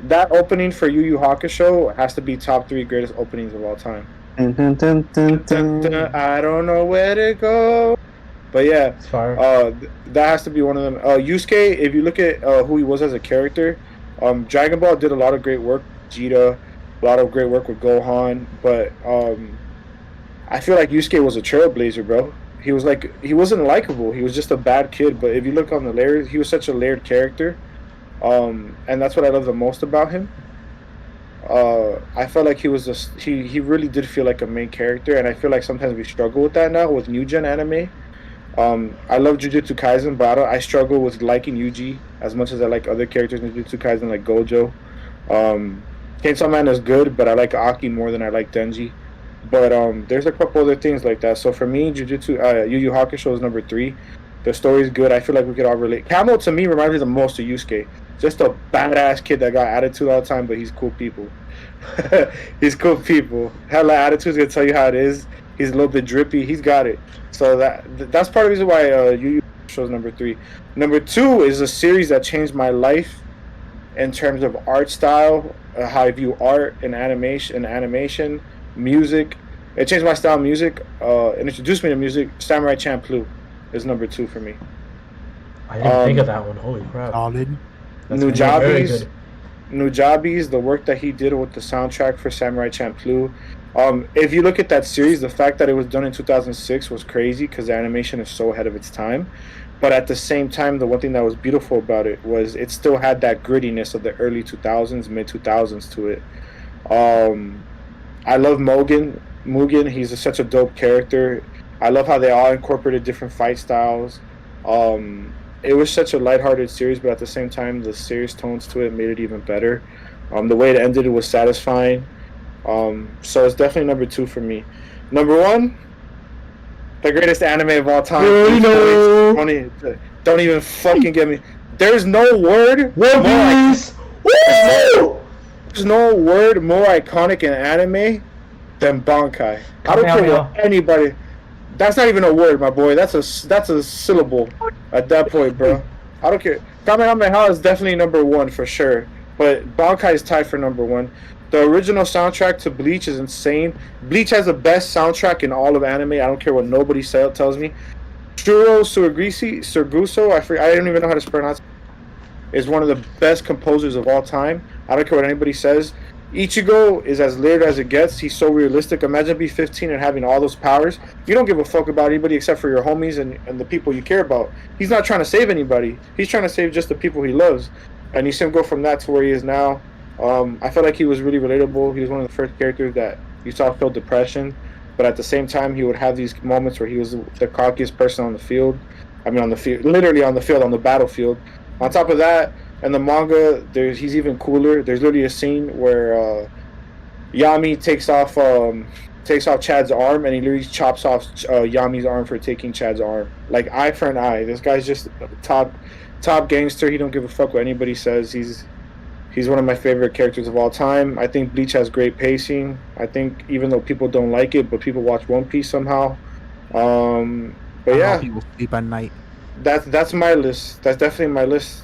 That opening for Yu Yu Hakusho has to be top 3 greatest openings of all time. I don't know where to go. But yeah, It's fire. that has to be one of them. Yusuke, if you look at who he was as a character, Dragon Ball did a lot of great work. Vegeta, a lot of great work with Gohan, but I feel like Yusuke was a trailblazer, bro. He was like he wasn't likable. He was just a bad kid. But if you look on the layers, he was such a layered character. And that's what I love the most about him. I felt like he was he really did feel like a main character, and I feel like sometimes we struggle with that now with new gen anime. I love Jujutsu Kaisen, but I struggle with liking Yuji as much as I like other characters in Jujutsu Kaisen, like Gojo. Um, Chainsaw Man is good, but I like Aki more than I like Denji. But there's a couple other things like that. So for me, Yu Yu Hakusho is number 3. The story's good. I feel like we could all relate. Kamo to me reminds me the most of Yusuke. Just a badass kid that got attitude all the time, but he's cool people. He's cool people. Hella attitude's gonna tell you how it is. He's a little bit drippy. He's got it. So that's part of the reason why Yu Yu Hakusho is number 3. Number 2 is a series that changed my life in terms of art style, how I view art and animation, music. It changed my style of music and introduced me to music. Samurai Champloo is number 2 for me. I didn't think of that one. Holy crap. Solid. That's very Nujabes, good. Nujabes, the work that he did with the soundtrack for Samurai Champloo. If you look at that series, the fact that it was done in 2006 was crazy because the animation is so ahead of its time. But at the same time, the one thing that was beautiful about it was it still had that grittiness of the early 2000s, mid 2000s to it. I love Mugen. He's such a dope character. I love how they all incorporated different fight styles. It was such a lighthearted series, but at the same time, the serious tones to it made it even better. The way it ended was satisfying. So it's definitely number 2 for me. Number 1, the greatest anime of all time. Don't even fucking get me. There's no word. One Piece. There's no word more iconic in anime than Bankai. I don't care what anybody. That's not even a word, my boy. That's a syllable at that point, bro. I don't care. Kamehameha is definitely number 1 for sure, but Bankai is tied for number 1. The original soundtrack to Bleach is insane. Bleach has the best soundtrack in all of anime. I don't care what nobody tells me. Shuro Surguso, I don't even know how to pronounce it, is one of the best composers of all time. I don't care what anybody says. Ichigo is as layered as it gets. He's so realistic. Imagine being 15 and having all those powers. You don't give a fuck about anybody except for your homies and the people you care about. He's not trying to save anybody. He's trying to save just the people he loves. And you see him go from that to where he is now. I felt like he was really relatable. He was one of the first characters that you saw feel depression, but at the same time, he would have these moments where he was the cockiest person on the field. I mean, on the field, literally on the field, on the battlefield. On top of that, in the manga, he's even cooler. There's literally a scene where Yami takes off Chad's arm, and he literally chops off Yami's arm for taking Chad's arm. Like, eye for an eye. This guy's just top gangster. He don't give a fuck what anybody says. He's one of my favorite characters of all time. I think Bleach has great pacing. I think even though people don't like it, but people watch One Piece somehow. But yeah, people sleep at night. That's my list. That's definitely my list.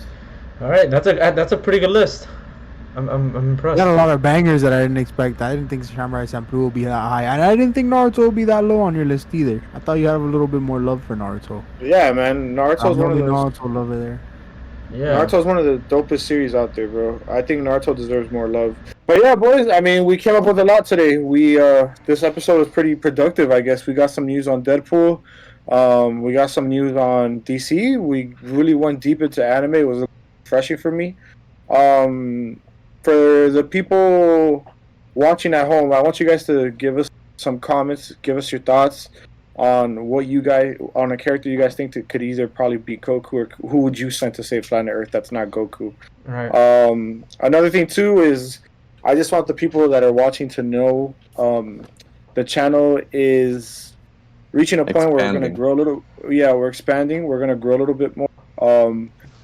All right, that's a pretty good list. I'm impressed. Got a lot of bangers that I didn't expect. I didn't think Samurai Champloo would be that high, and I didn't think Naruto would be that low on your list either. I thought you had a little bit more love for Naruto. Yeah, man, Naruto's one of those. Naruto lover there. Yeah. Naruto's one of the dopest series out there, bro. I think Naruto deserves more love. But yeah, boys, I mean, we came up with a lot today. This episode was pretty productive, I guess. We got some news on Deadpool. We got some news on DC. We really went deep into anime. It was refreshing for me. For the people watching at home, I want you guys to give us some comments, give us your thoughts on on a character you guys think that could either probably beat Goku, or who would you send to save planet Earth that's not Goku. Right. Another thing too is I just want the people that are watching to know the channel is reaching a point where we're going to grow a little. Yeah, we're expanding. We're going to grow a little bit more.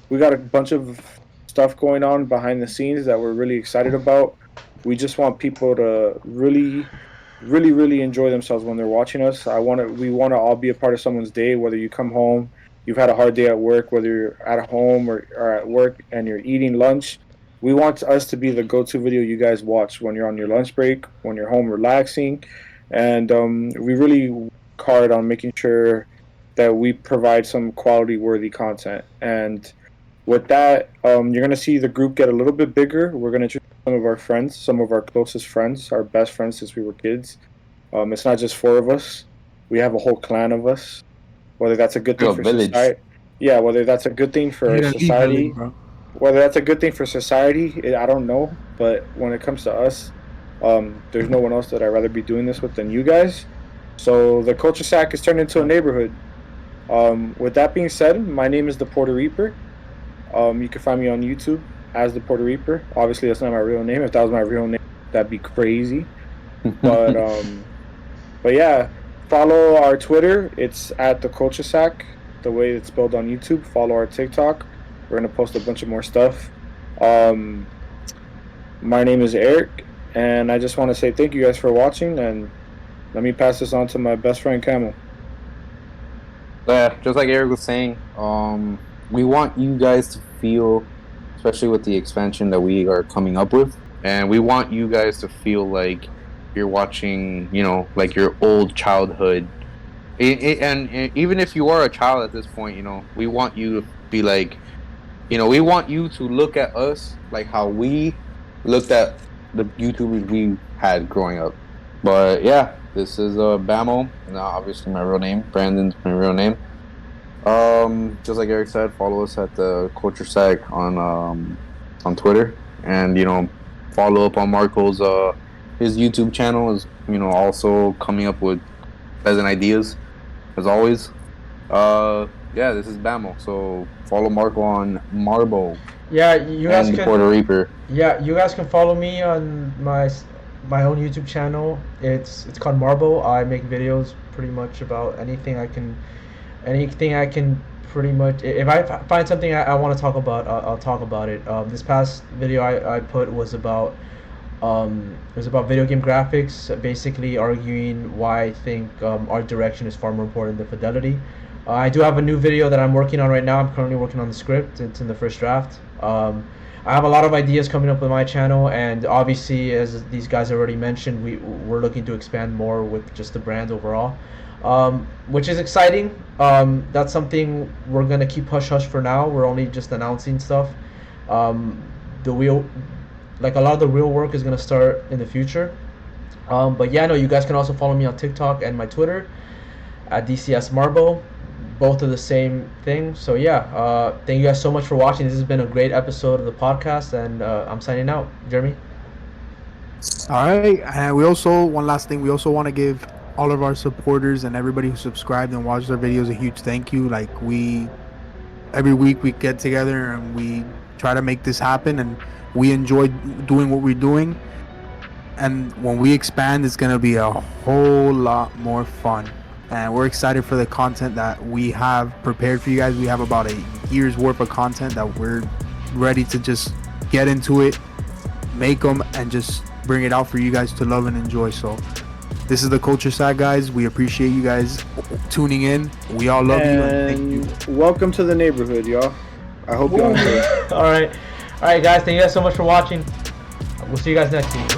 We got a bunch of stuff going on behind the scenes that we're really excited about. We just want people to really enjoy themselves when they're watching us. We want to all be a part of someone's day, whether you come home, you've had a hard day at work, whether you're at home or at work and you're eating lunch. We want us to be the go-to video you guys watch when you're on your lunch break, when you're home relaxing. And we really work hard on making sure that we provide some quality worthy content. And with that, you're gonna see the group get a little bit bigger. We're gonna introduce some of our friends, some of our closest friends, our best friends since we were kids. It's not just four of us. We have a whole clan of us. Whether that's a good thing for village. society, yeah. Whether that's a good thing for society, whether that's a good thing for society, I don't know. But when it comes to us, there's no one else that I'd rather be doing this with than you guys. So the Cul-Ture-Sac is turned into a neighborhood. With that being said, my name is the Puerto Reaper. You can find me on YouTube as the Puerto Reaper. Obviously, that's not my real name. If that was my real name, that'd be crazy. But yeah, follow our Twitter. It's at the Cul-Ture-Sac, the way it's spelled on YouTube. Follow our TikTok. We're gonna post a bunch of more stuff. My name is Eric, and I just want to say thank you guys for watching, and let me pass this on to my best friend Camel. Yeah, just like Eric was saying, we want you guys to feel, especially with the expansion that we are coming up with, and we want you guys to feel like you're watching, like your old childhood. And even if you are a child at this point, we want you to be like, we want you to look at us like how we looked at the YouTubers we had growing up. But yeah, this is Bamo, and obviously my real name. Brandon's my real name. Just like Eric said, follow us at the Cul-Ture-Sac on Twitter, and follow up on Marco's his YouTube channel is also coming up with pleasant ideas as always. Yeah, this is Bamo, so follow Marco on Marbo. Yeah, you guys can. Puerto Reaper. Yeah, you guys can follow me on my own YouTube channel. It's called Marbo. I make videos pretty much about anything I can pretty much. If I find something I want to talk about, I'll talk about it. This past video I put was about video game graphics, basically arguing why I think art direction is far more important than fidelity. I do have a new video that I'm working on right now. I'm currently working on the script. It's in the first draft. I have a lot of ideas coming up with my channel, and obviously, as these guys already mentioned, we're looking to expand more with just the brand overall, which is exciting. That's something we're gonna keep hush hush for now. We're only just announcing stuff. A lot of the real work is gonna start in the future. But yeah, no, you guys can also follow me on TikTok and my Twitter at DCS Marbo. Both are the same thing. So yeah, thank you guys so much for watching. This has been a great episode of the podcast, and I'm signing out. Jeremy? All right, and one last thing, we also want to give all of our supporters and everybody who subscribed and watched our videos a huge thank you. Like, every week we get together and we try to make this happen, and we enjoy doing what we're doing. And when we expand, it's going to be a whole lot more fun. And we're excited for the content that we have prepared for you guys. We have about a year's worth of content that we're ready to just get into it, make them, and just bring it out for you guys to love and enjoy. So this is the Cul-Ture-Sac, guys. We appreciate you guys tuning in. We all love you, and thank you. Welcome to the neighborhood, y'all. I hope you enjoy. All right, guys. Thank you guys so much for watching. We'll see you guys next week.